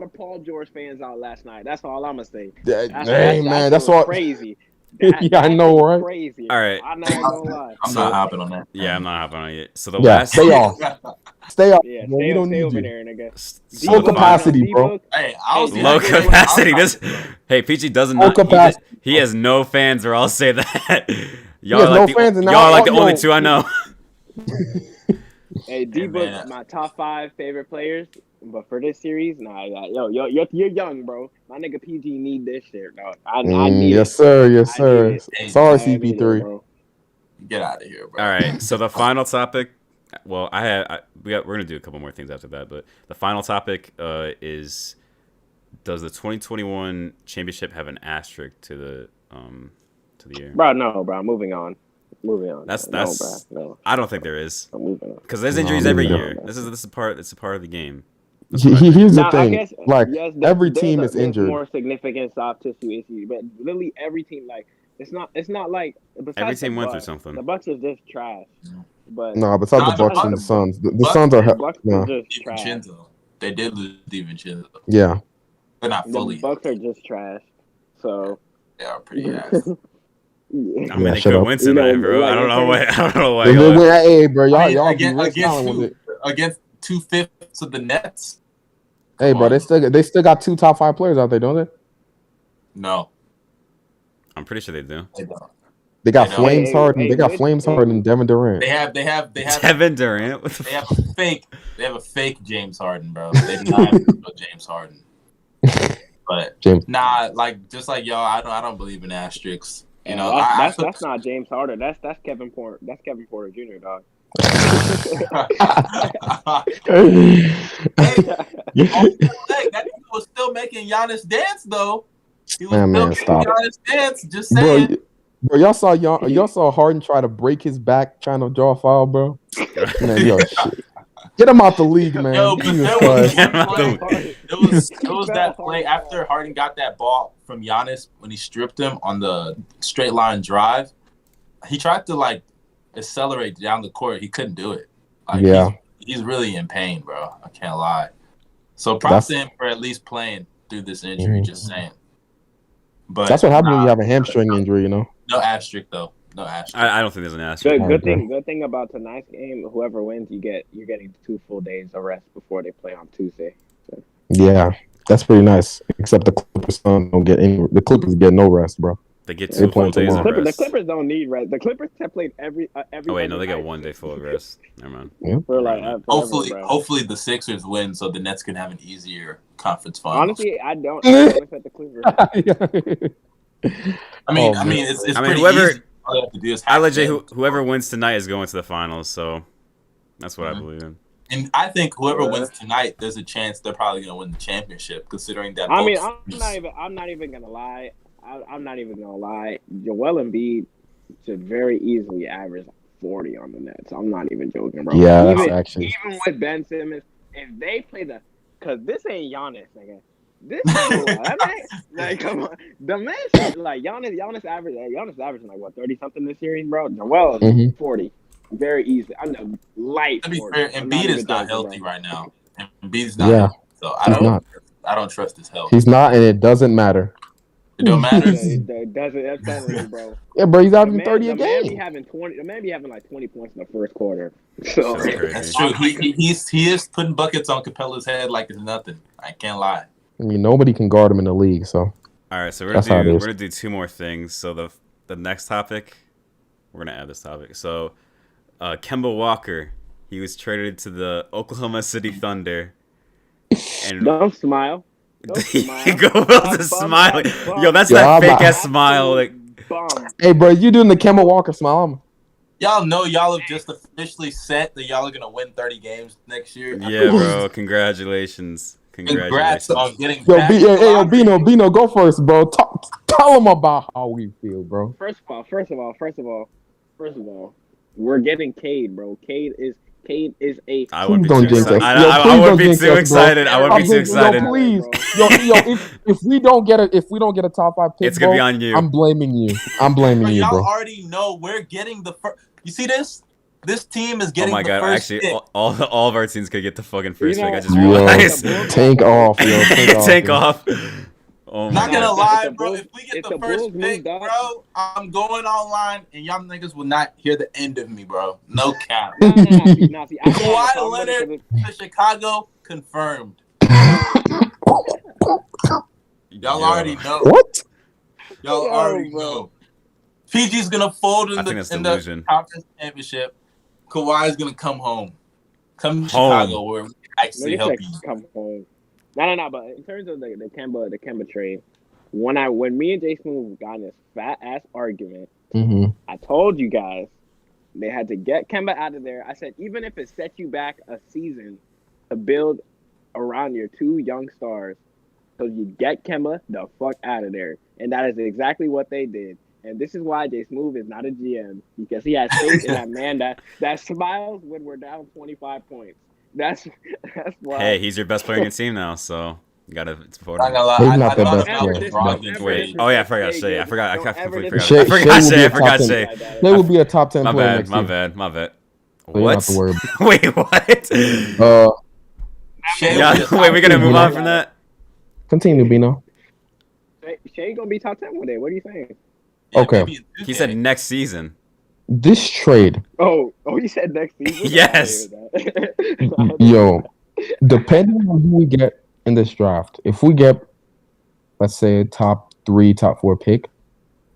of Paul George fans out last night. That's all I'm gonna say. That's all crazy. Yeah, I know, right? Crazy. All right. I'm not gonna lie. I'm not hopping on that. Yeah, I'm not hopping on it. So stay off. Stay off. Yeah, we don't need over you. there, nigga. Low capacity, bro. Hey, low capacity. Hey, PG doesn't. Low capacity. He has no fans, or I'll say that. Y'all are like the only two I know. Hey, D-Book, my top 5 favorite players, but for this series, you're young, bro. My nigga PG need this shit, dog. I need yes, sir. Yes, sir. Sorry, CP3. Get out of here, bro. All right. So the final topic. Well, we're gonna do a couple more things after that, but the final topic is: does the 2021 championship have an asterisk to the year? Bro, no, bro. Moving on. That's no, bro. No. I don't think there is. I'm moving on. Because there's injuries every year. This is a part. It's a part of the game. Here's the thing. Every team is injured. More significant soft tissue issue, but literally every team, like it's not like every team went through something. The Bucks is just trash. But besides the Bucks and the Suns, the Suns are just trash. They did lose DiVincenzo. Yeah, but not fully. The Bucks are just trash. So they are pretty ass. I mean, they could win tonight, bro. I don't know why. Hey, bro, y'all against 2/5 of the Nets. Hey, bro, they still got 2 top 5 players out there, don't they? No, I'm pretty sure they do. They don't. They got Flames Harden. They got Flames Harden and Devin Durant. They have Devin Durant. They have a fake James Harden, bro. They do not have a James Harden. But just like y'all, I don't believe in asterisks. You know, that's not James Harden. That's Kevin Porter. That's Kevin Porter Jr. Dog. That nigga was still making Giannis dance though. He was still making Giannis dance. Just saying. Bro, y'all saw Harden try to break his back trying to draw a foul, bro. Man, yo, shit. Get him out the league, man. Yo, but Jesus there was Christ. it was that play after Harden got that ball from Giannis when he stripped him on the straight line drive. He tried to like accelerate down the court. He couldn't do it. Like, Yeah. he's really in pain, bro. I can't lie. So props to him for at least playing through this injury. Just saying. But that's what happens when you have a hamstring injury, you know. No asterisk though. No asterisk. I don't think there's an asterisk. Good thing about tonight's game. Whoever wins, you're getting 2 full days of rest before they play on Tuesday. So. Yeah, that's pretty nice. Except the Clippers don't get any. The Clippers get no rest, bro. They get 2 full days of rest. The Clippers don't need rest. The Clippers have played every. Oh wait, no, they got 1 day full of rest. Never mind. Yeah. Hopefully the Sixers win, so the Nets can have an easier conference finals. Honestly, I don't expect the Clippers. I mean, it's pretty whoever. easy. All you have to do is I legit whoever wins tonight is going to the finals, so that's what I believe in. And I think whoever wins tonight, there's a chance they're probably going to win the championship, considering that. I'm not even gonna lie. I'm not even gonna lie. Joel Embiid should very easily average 40 on the Nets. I'm not even joking, bro. Yeah, that's actually. Even with Ben Simmons, if they play because this ain't Giannis, nigga. This is like, come on, the man like Giannis averaging like what 30 something this series, bro. Joel is 40, very easy. I know, light. To be 40. fair, Embiid is not healthy right now. Embiid's not. Yeah, healthy, so I don't trust his health. He's not, and it doesn't matter. It don't matter. It doesn't. That's telling you, bro. Yeah, bro, he's averaging 30 a game. The man be having like 20 points in the first quarter. So that's true. He is putting buckets on Capella's head like it's nothing. I can't lie. I mean, nobody can guard him in the league. So. All right, so we're gonna do 2 more things. So the next topic, we're gonna add this topic. So, Kemba Walker, he was traded to the Oklahoma City Thunder. And don't smile. Go Will's smiling. Yo, that's that fake ass smile. Like, hey, bro, you doing the Kemba Walker smile? Y'all know y'all have just officially set that y'all are gonna win 30 games next year. Yeah, bro. Congratulations. Congrats on getting back. Yo, Bino, go first, bro. Tell them about how we feel, bro. First of all, we're getting Cade, bro. Cade is a. I wouldn't be too excited. I wouldn't be too excited. I wouldn't be too excited. Yo, please, if we don't get a top 5 pick, it's gonna be on you. I'm blaming you. Y'all Y'all already know we're getting the first. You see this? This team is getting. Oh my god! Actually, all of our teams could get the fucking first pick. I just realized. Tank off, yo. Tank off. Oh my not gonna god. lie, bro. If we get the first pick, bro, I'm going online, and y'all niggas will not hear the end of me, bro. No cap. Kawhi Leonard to Chicago confirmed. Y'all already know. What? Y'all already know. PG's gonna fold in the conference championship. Kawhi's gonna come home. Come to Chicago where we actually help you. Come home. No. But in terms of the Kemba trade, when me and JSmooth got in this fat ass argument, I told you guys they had to get Kemba out of there. I said even if it sets you back a season to build around your 2 young stars, so you get Kemba the fuck out of there, and that is exactly what they did. And this is why JSmooth is not a GM, because he has faith in that man that smiles when we're down 25 points. That's why. Hey, he's your best player in your team now, so you gotta support him. He's not the best player. Wait, oh yeah, I forgot Shea. I completely forgot. Shea forgot Shea. They would be a top 10 player next year. My bad. What? Wait, what? Wait, we gotta move on from that. Continue, Bino. Shea gonna be top 10 one day. What are you saying? Yeah, okay. He said next season. This trade. Oh, you said next season? Yes. Yo, depending on who we get in this draft, if we get, let's say, a top 3, top 4 pick,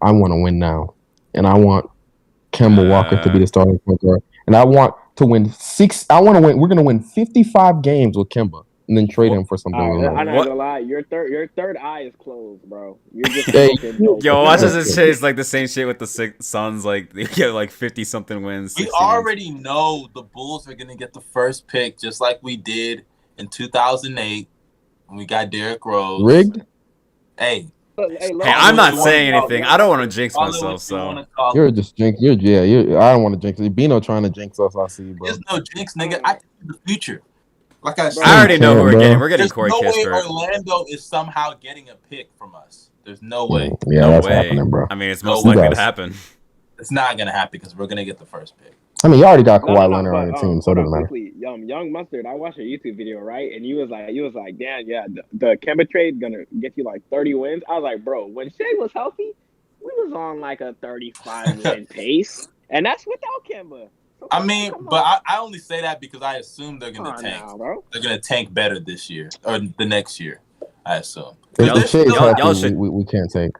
I want to win now. And I want Kemba Walker to be the starting point guard. And I want to win 6. I want to win. We're going to win 55 games with Kemba. And then trade him for something. I'm not gonna lie, your third eye is closed, bro. You're just yo, watch this shit. It's like the same shit with the Suns. Like they get like 50 something wins. We already know the Bulls are gonna get the first pick, just like we did in 2008 when we got Derrick Rose. Rigged? Hey, Hey, Hey, I'm not saying anything. I don't want to jinx myself, so. You're just jinx. I don't want to jinx. Bino trying to jinx us. I see, bro. There's no jinx, nigga. I can see the future. Like I said, I already know who we're bro. getting. We're getting there's Corey no way Kispert. Orlando is somehow getting a pick from us. There's no way. Yeah, No that's way. happening, bro. I mean, it's No most way. likely to happen. It's not gonna happen because we're gonna get the first pick. I mean, you already got No, Kawhi no, Leonard but, on your team, so it hold on doesn't matter. quickly. Young Mustard, I watched a YouTube video, right? And you was like, damn, yeah, the Kemba trade gonna get you like 30 wins. I was like, bro, when Shea was healthy, we was on like a 35 win pace, and that's without Kemba. So I mean, but I only say that because I assume they're gonna tank. now, bro. They're gonna tank better this year or the next year. I assume. If Shea is y'all healthy, should- we can't take.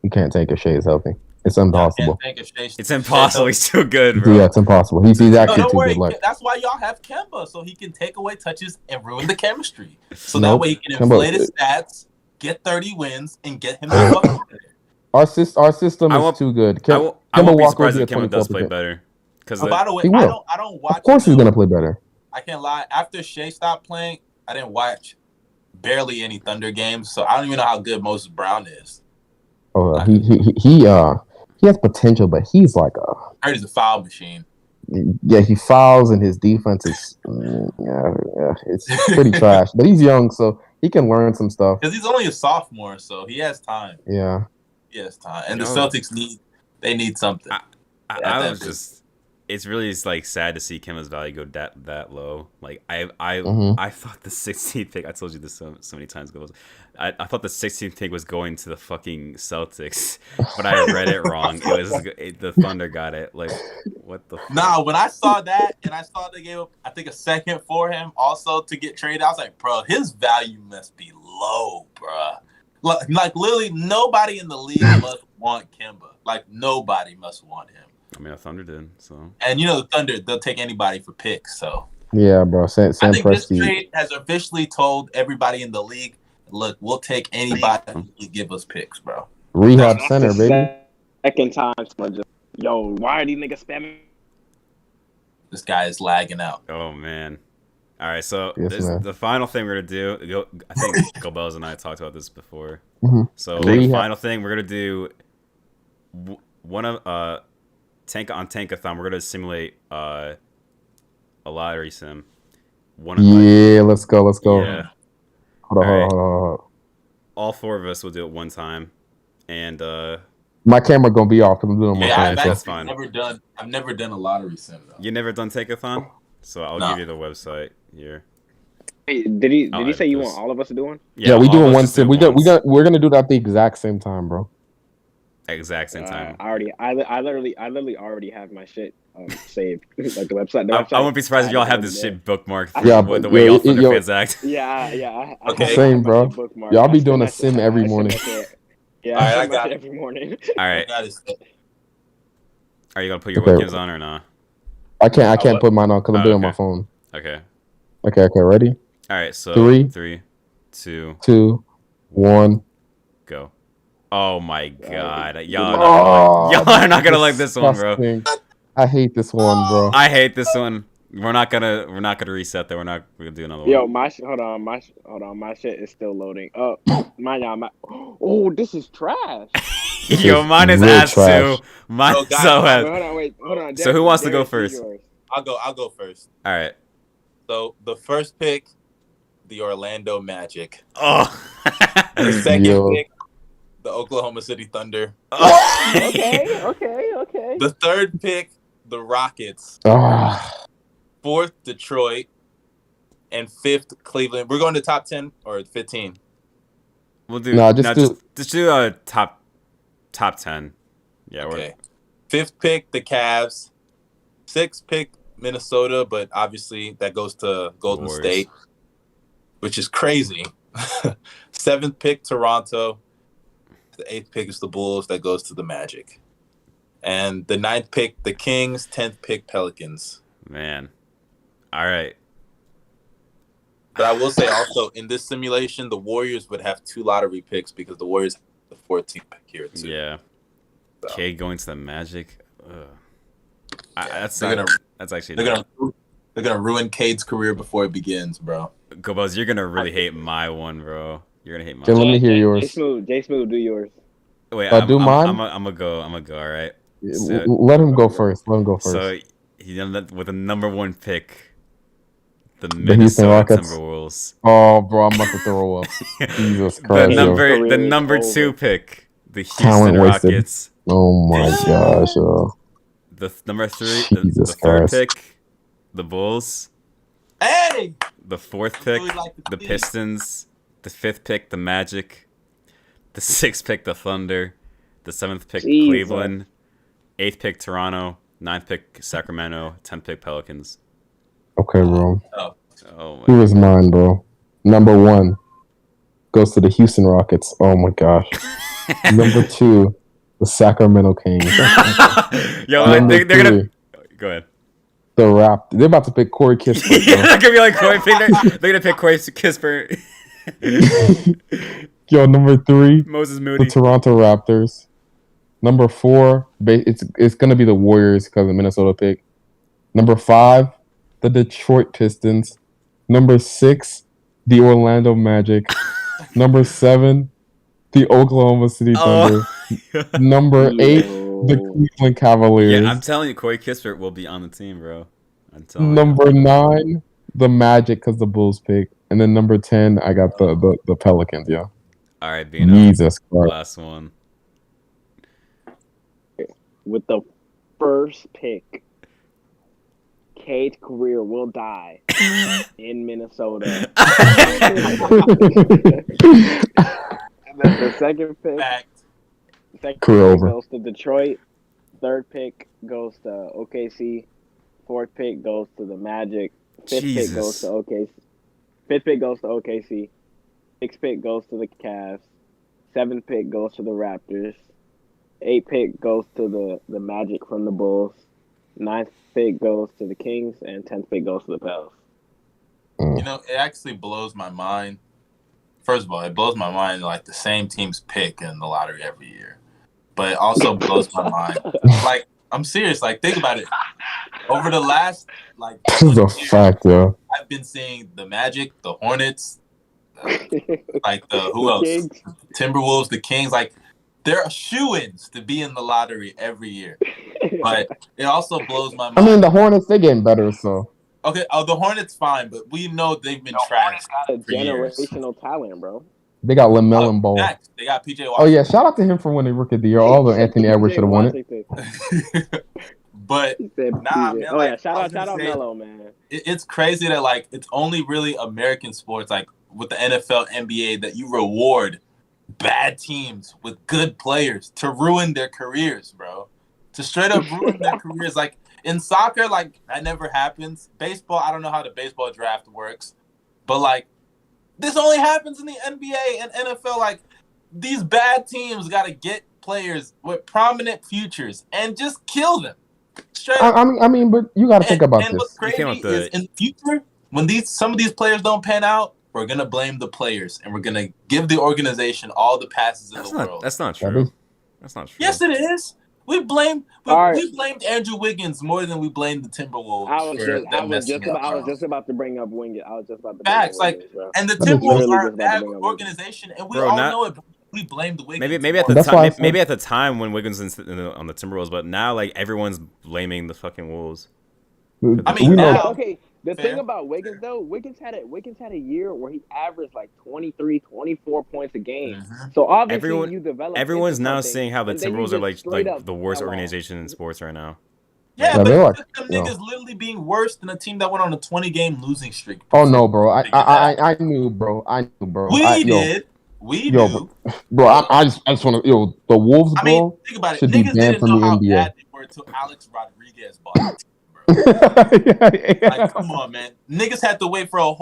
We can't take if Shea is healthy. It's impossible. It's impossible. He's too good, bro. Yeah, it's impossible. He's No, actually don't too worry. good. Like, That's why y'all have Kemba, so he can take away touches and ruin the chemistry. So Nope. that way he can inflate his stats, get 30 wins, and get him the fuck out of there. our system is too good. I won't be surprised if Kemba does play better. Oh, by the way, He will. I don't watch. Of course, he's gonna play better. I can't lie. After Shea stopped playing, I didn't watch barely any Thunder games, so I don't even know how good Moses Brown is. Oh, he has potential, but he's like I heard he's a foul machine. he fouls and his defense is it's pretty trash. But he's young, so he can learn some stuff. Because he's only a sophomore, so he has time. Yeah, He has time, and the Celtics need something. I was just. It's really like sad to see Kemba's value go that low. Like I thought the 16th pick. I told you this so many times ago. I thought the 16th pick was going to the fucking Celtics, but I read it wrong. The Thunder got it. Like what the? Nah, when I saw that and I saw they gave up, I think a second for him also to get traded. I was like, bro, his value must be low, bro. Like literally nobody in the league must want Kemba. Like nobody must want him. I mean, the Thunder did, so. And you know the Thunder, they'll take anybody for picks. So yeah, bro. Sam I think Presti. this trade has officially told everybody in the league, look, we'll take anybody who give us picks, bro. Rehab center, baby. Second time, someone just why are these niggas spamming? This guy is lagging out. Oh man. All right, so Yes, the final thing we're gonna do. I think Gobels and I talked about this before. Mm-hmm. So the final thing we're gonna do. One of Tankathon, we're gonna simulate a lottery sim. Let's go. Yeah. Hold on. All four of us will do it one time, and my camera gonna be off because I'm doing my phone. That's fine. I've never done a lottery sim though. You never done Tankathon, so I'll give you the website here. Hey, did he say you want all of us to do one? Yeah, we doing one sim. We're gonna do that at the exact same time, bro. Exact same time. I literally already have my shit saved, like the website. I wouldn't be surprised if y'all have this shit bookmarked. The way y'all Thunder fans act. Yeah. Okay. Same, bro. Y'all be doing a sim every morning. Yeah, all right, I got got it every morning. All right. Are you gonna put your Okay. webcams on or not? I can't put mine on because I'm doing my phone. Okay. Okay. Ready? All right. So 3, 2, 1. Go. Oh my god, y'all are not gonna like this one, bro. I hate this one, bro. I hate this one. We're not gonna reset that. We're gonna do another one. Yo, hold on, my shit is still loading. Oh, this is trash. Yo, mine is ass too. Mine is so ass. Hold on. So who wants to go first? I'll go first. All right. So the first pick, the Orlando Magic. Oh. The second pick, the Oklahoma City Thunder. Okay. The third pick, the Rockets. Fourth, Detroit. And fifth, Cleveland. We're going to top 10 or 15? We'll do just do top 10. Yeah. Okay. Fifth pick, the Cavs. Sixth pick, Minnesota, but obviously that goes to Golden State, which is crazy. Seventh pick, Toronto. The eighth pick is the Bulls. That goes to the Magic. And the ninth pick, the Kings. 10th pick, Pelicans. Man. All right. But I will say also, in this simulation, the Warriors would have 2 lottery picks because the Warriors have the 14th pick here, too. Yeah. So. K going to the Magic. That's actually they're gonna ruin Cade's career before it begins, bro. Gobos, you're gonna really hate my one, bro. You're gonna hate Okay, mine. let me hear yours. JSmooth, do yours. Wait, Do mine? I'm gonna go. All right. So, Let him go first. Let him go first. So he ended up with the number 1 pick, the The Houston Minnesota Rockets. Timberwolves. Oh, bro, I'm about to throw up. Jesus Christ, the number 2 pick, the Houston Talent wasted. Rockets. Oh my gosh, yo. The number 3, Jesus the 3rd Christ. pick, the Bulls. Hey! The 4th pick, really like the team. Pistons. The 5th pick, the Magic. The 6th pick, the Thunder. The 7th pick, Jesus. Cleveland. 8th pick, Toronto. 9th pick, Sacramento. 10th pick, Pelicans. Okay, bro. Oh my Who is mine, bro? Number 1 goes to the Houston Rockets. Oh my gosh. Number 2, the Sacramento Kings. Yo, Number they're gonna 3, go ahead. the Raptors. They're about to pick Corey Kispert. Yeah, they're gonna be like Corey. They're gonna pick Corey Kispert. Yo, number 3, Moses the Moody. Toronto Raptors. Number 4, it's gonna be the Warriors because of the Minnesota pick. Number 5, the Detroit Pistons. Number 6, the Orlando Magic. Number 7, the Oklahoma City Thunder. Number 8, the Cleveland Cavaliers. Yeah, I'm telling you, Corey Kispert will be on the team, bro. I'm telling you. Number 9, the Magic because the Bulls pick. And then number 10, I got the Pelicans, yeah. All right, Bino. Jesus Christ. Last one. With the first pick, Cade's career will die in Minnesota. And then the second pick, Career over. goes to Detroit. 3rd pick goes to OKC. 4th pick goes to the Magic. 5th pick goes to OKC. 5th pick goes to OKC. 6th pick goes to the Cavs. 7th pick goes to the Raptors. 8th pick goes to the Magic from the Bulls. 9th pick goes to the Kings, and 10th pick goes to the Pels. You know, it actually blows my mind. First of all, it blows my mind like the same teams pick in the lottery every year. But it also blows my mind. Like, I'm serious. Like, think about it. Over the last, like, This is a fact, yo. I've been seeing the Magic, the Hornets, like who else? Kings. Timberwolves, the Kings. Like, they're shoo-ins to be in the lottery every year. But it also blows my mind. I mean, the Hornets, they're getting better, so. Okay, the Hornets fine, but we know they've been Hornets trashed got a for years. generational talent, bro. They got LaMelo Ball. Next, they got PJ Washington. Oh, yeah. Shout out to him for winning Rookie of the Year. Although Anthony Edwards should have won it. But nah, man. Oh, like, yeah. Shout out Melo, man. It's crazy that, like, it's only really American sports, like with the NFL, NBA, that you reward bad teams with good players to ruin their careers, bro. To straight up ruin their careers. Like, in soccer, like, that never happens. Baseball, I don't know how the baseball draft works. But, like, this only happens in the NBA and NFL. Like, these bad teams got to get players with prominent futures and just kill them. Straight up. I mean, but you got to think about and this. what's crazy is in the future, when some of these players don't pan out, we're going to blame the players. And we're going to give the organization all the passes in the world. That's not true. That's not true. Yes, it is. We blamed Andrew Wiggins more than we blamed the Timberwolves. I was just about to bring up Wiggins. Facts, like, and the Timberwolves are a bad organization, and we all know it. We blame the Wiggins. Maybe at the time when Wiggins was on the Timberwolves, but now like everyone's blaming the fucking Wolves. I mean, okay. The thing about Wiggins, though, Wiggins had a year where he averaged like 23, 24 points a game. Mm-hmm. So obviously you develop. Everyone's now saying how the Timberwolves are like the worst organization in sports right now. Yeah, but them niggas literally being worse than a team that went on a 20-game losing streak. Oh no, bro! I knew, bro. We knew. Bro. I just want to. The Wolves, bro. I mean, think about it. Should Niggas be banned from the NBA. Bad they were until Alex Rodriguez bought it. Like, come on, man. Niggas had to wait for a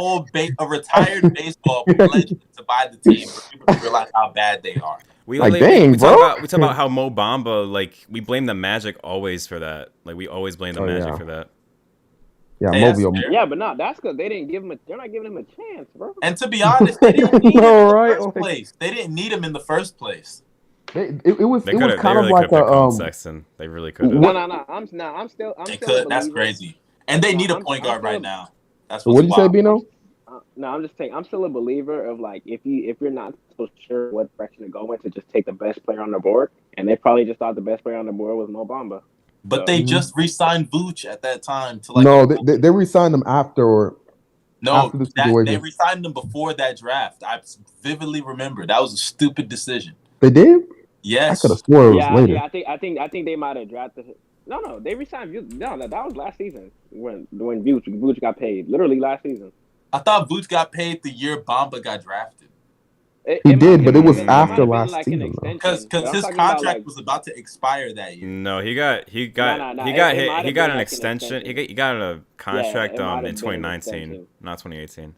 retired baseball legend to buy the team for people to realize how bad they are. We talk about how Mo Bamba, like, we blame the Magic always for that. Like, we always blame the Magic for that. Yeah, but no, that's because they didn't give him. They're not giving him a chance, bro. And to be honest, they didn't need him in the first place. They didn't need him in the first place. It was kind of like a Sexton. They really could have. No. I'm still. They could. That's crazy. And they need a point guard right now. That's what did you say, Bino? No, I'm just saying. I'm still a believer of like if you're not so sure what direction to go in, to just take the best player on the board, and they probably just thought the best player on the board was Mo Bamba. But they just re-signed Vooch at that time to like. No, they re-signed him after. No, after the situation. they re-signed him before that draft. I vividly remember that was a stupid decision. They did? Yes. I could have swore it was later. Yeah, I think they might have drafted him. No, they re-signed Vooch. No, that was last season when Vooch got paid. Literally last season. I thought Vooch got paid the year Bamba got drafted. He did, but it was after last season. Because his contract was about to expire that year. No, he got an extension. He got a contract in 2019, not 2018.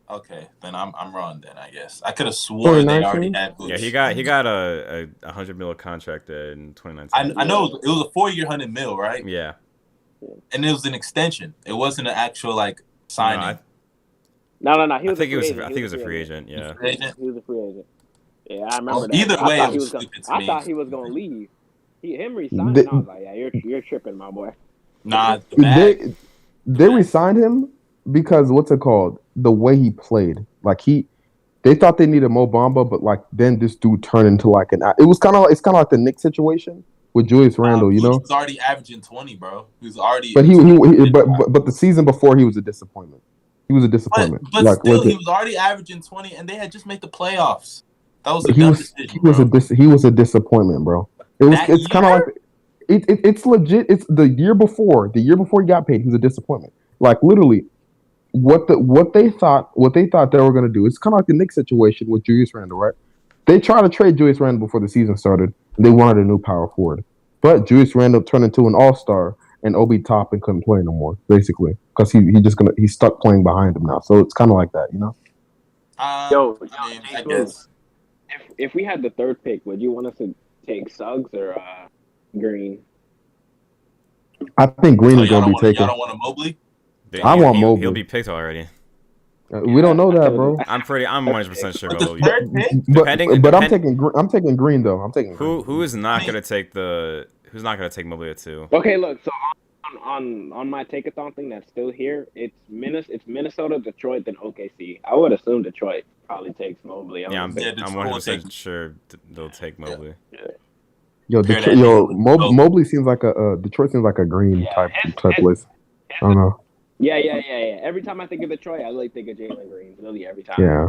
Okay, then I'm wrong. Then I guess I could have sworn they already had Vooch. Yeah, he got a $100 million contract in 2019. I know it was a 4-year $100 million, right? Yeah, and it was an extension. It wasn't an actual like signing. No. He was. I think he was a free agent. Yeah, he was a free agent. Yeah, I remember that. Either way, I thought he was gonna leave. Him resigning. I was like, yeah, you're tripping, my boy. Nah, they resigned him because what's it called? The way he played, like they thought they needed Mo Bamba, but like then this dude turned into like it's kind of like the Knicks situation with Julius Randle, you know. He was already averaging 20, bro. He was already. But but the season before he was a disappointment. He was a disappointment. But like, still, he was already averaging 20, and they had just made the playoffs. That was a dumb decision. He was a disappointment, bro. It's kind of like it's legit. It's the year before he got paid. He was a disappointment. Like literally, what they thought they were gonna do. It's kind of like the Knicks situation with Julius Randle, right? They tried to trade Julius Randle before the season started. And they wanted a new power forward, but Julius Randle turned into an all-star. And Obi Toppin couldn't play no more, basically, because he's stuck playing behind him now. So it's kind of like that, you know. I guess. If we had the third pick, would you want us to take Suggs or Green? I think Green is going to be taken. Y'all don't want a Mobley? I want Mobley. He'll be picked already. We don't know that, bro. I'm 100% sure. But I'm taking Green though. I'm taking Green. Who is not going to take Who's not going to take Mobley at 2? Okay, look. So on my take-a-thon thing that's still here, it's Minnesota, Detroit, then OKC. I would assume Detroit probably takes Mobley. I'm 100% sure they'll take Mobley. Mobley seems like Detroit seems like a Green type place. I don't know. Yeah. Every time I think of Detroit, I really think of Jalen Green. Really, every time. Yeah.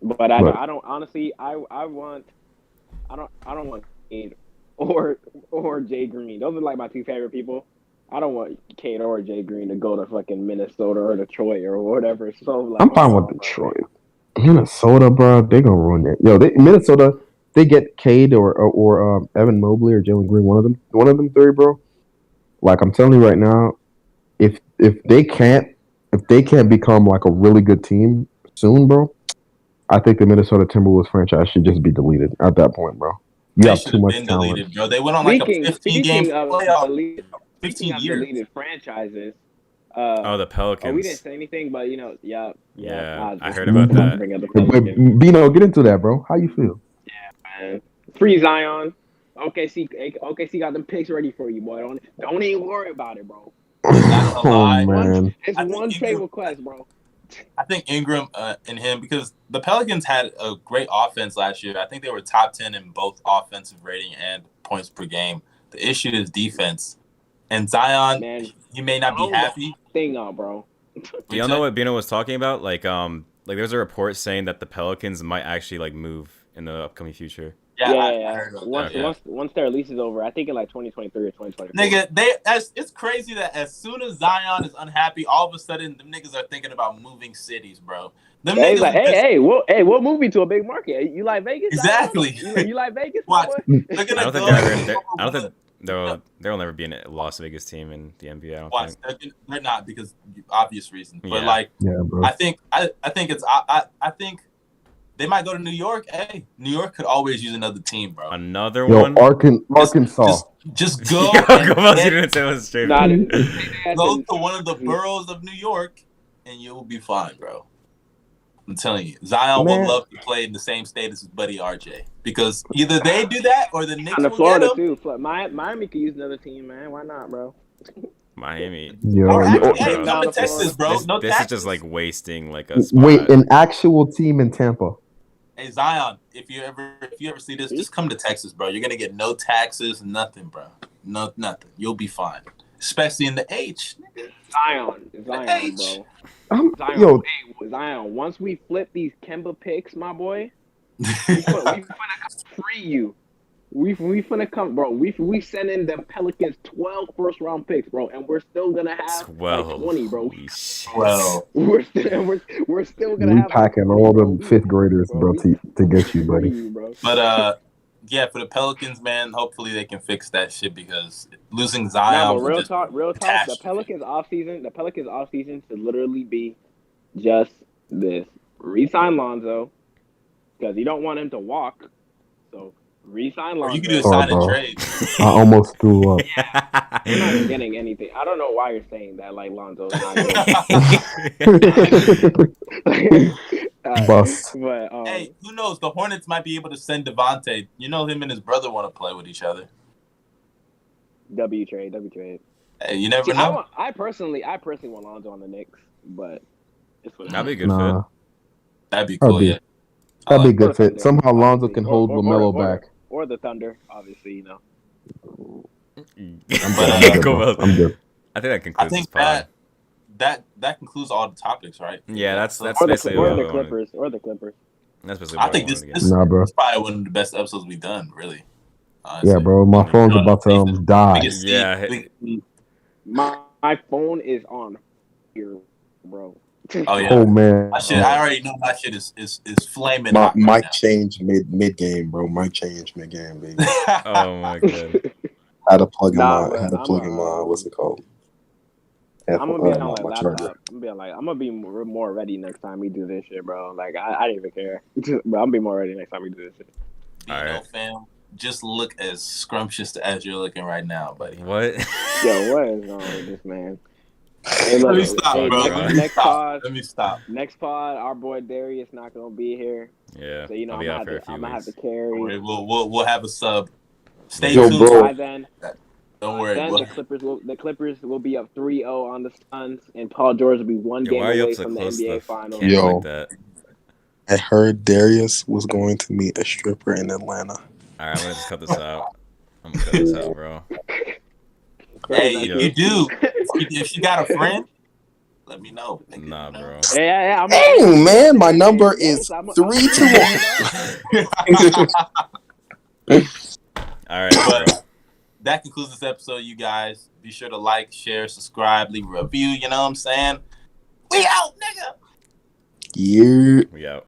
But I don't honestly. I don't want Cade or Jay Green. Those are like my two favorite people. I don't want Cade or Jay Green to go to fucking Minnesota or Detroit or whatever. So like, I'm fine with Detroit. Minnesota, bro, they gonna ruin it. Minnesota, they get Cade or Evan Mobley or Jalen Green. One of them three, bro. Like I'm telling you right now, if they can't become like a really good team soon, bro, I think the Minnesota Timberwolves franchise should just be deleted at that point, bro. You have too much talent. Deleted, bro. They went on like a 15-game playoff. 15 years. Deleted franchises. The Pelicans. We didn't say anything, but yeah. I heard about that. Bino, get into that, bro. How you feel? Yeah, man. Free Zion. OKC got them picks ready for you, boy. Don't even worry about it, bro. Oh man, it's one trade request, bro. I think Ingram and him, because the Pelicans had a great offense last year. I think they were top 10 in both offensive rating and points per game. The issue is defense. And Zion, man, you may not be happy. Thing on, bro. Do y'all know what Bino was talking about? Like there's a report saying that the Pelicans might actually like move in the upcoming future. Yeah. I heard about that. Once their lease is over, I think in like 2023 or 2024. Nigga, it's crazy that as soon as Zion is unhappy, all of a sudden them niggas are thinking about moving cities, bro. Them niggas like, we'll move you to a big market. You like Vegas? Exactly. You like Vegas? Watch. I don't think there'll never be a Las Vegas team in the NBA. I don't think. They're not, because obvious reasons. But bro. I think they might go to New York. Hey, New York could always use another team, bro. Another one? Arkansas. Just go. Go to one of the boroughs of New York, and you'll be fine, bro. I'm telling you, Zion would love to play in the same state as his buddy RJ, because either they do that or the Knicks will Florida get him. Too. Miami could use another team, man. Why not, bro? Miami. Yo, Or yo, actually, hey, bro. come to Texas, bro. This, No this is taxes. just like wasting like a spot. wait, an actual team in Tampa. Hey Zion, if you ever see this, just come to Texas, bro. You're gonna get no taxes, nothing, bro. No, nothing. You'll be fine, especially in the H. Nigga. Zion, H. bro. Yo, Zion. Once we flip these Kemba picks, my boy, we finna free you. We finna come, bro. We send in the Pelicans 12 first round picks, bro, and we're still gonna have 12. like 20, bro. Well, We're still gonna we have packing like 20, all bro. them fifth graders, bro, to get you, free buddy. you, bro. but yeah, for the Pelicans, man, hopefully they can fix that shit because losing Nah, Zion but was real just talk. The catastrophe. Pelicans offseason should literally be just this: re-sign Lonzo because you don't want him to walk. So re-sign Or Lonzo. you could do a Sorry, sign and bro. trade. I almost threw up. We're not getting anything. I don't know why you're saying that. Like Lonzo's not good. Bust. But Hey, who knows? The Hornets might be able to send Devontae. You know, him and his brother want to play with each other. W trade. Hey, you never See, know. I personally want Lonzo on the Knicks, but it's what it That'd be a is. good Nah, That'd be cool. That'd be- Yeah. that'd be a Or good fit. Thunder, Somehow Lonzo obviously. can hold LaMelo back. Or the Thunder, obviously, you know. I'm Go good, bro. well. I'm good. I think that I concludes this think pod. that concludes all the topics, right? Yeah, that's Or basically the what I wanted. Clippers. Or the Clippers. That's basically I what think I this wanted to is get. Nah, bro. probably one of the best episodes we've done, really. Honestly. Yeah, bro. My phone's about to die. We can see, Yeah. My phone is on here, bro. Oh yeah. Oh man. My shit, I already know my shit is flaming My hot right mic now. changed mid game, bro. Mic changed mid game, baby. Oh my god. Had to plug in Nah, my but what's it called? I'm gonna be on my like charger. laptop. I'm gonna be more ready next time we do this shit, bro. Like I didn't even care, but I'm gonna be more ready next time we do this shit. Bino, Alright. fam, just look as scrumptious as you're looking right now, buddy. What? Yo, what is wrong with this man? Hey, Let look, me stop, hey, bro. next Pod, Next pod, our boy Darius not gonna be here, Yeah. so you know I'll I'm be gonna out for a few I'm gonna have to weeks. carry. We'll have a sub. Stay Yo, tuned. bro. By then, Don't worry. then We'll- the Clippers will be up 3-0 on the Suns, and Paul George will be one Yo, game why are you away up so from the close to NBA the Finals. camera Yo. like that? I heard Darius was going to meet a stripper in Atlanta. Alright, I'm gonna just cut this out. I'm gonna cut this out, bro. Hey, That's if Yeah. you do, if you got a friend, let me know. nigga. Nah, bro. Yeah, Dang, man, my number Yes, is I'm 321. Alright, bro. But that concludes this episode, you guys. Be sure to like, share, subscribe, leave a review. You know what I'm saying? We out, nigga. Yeah. We out.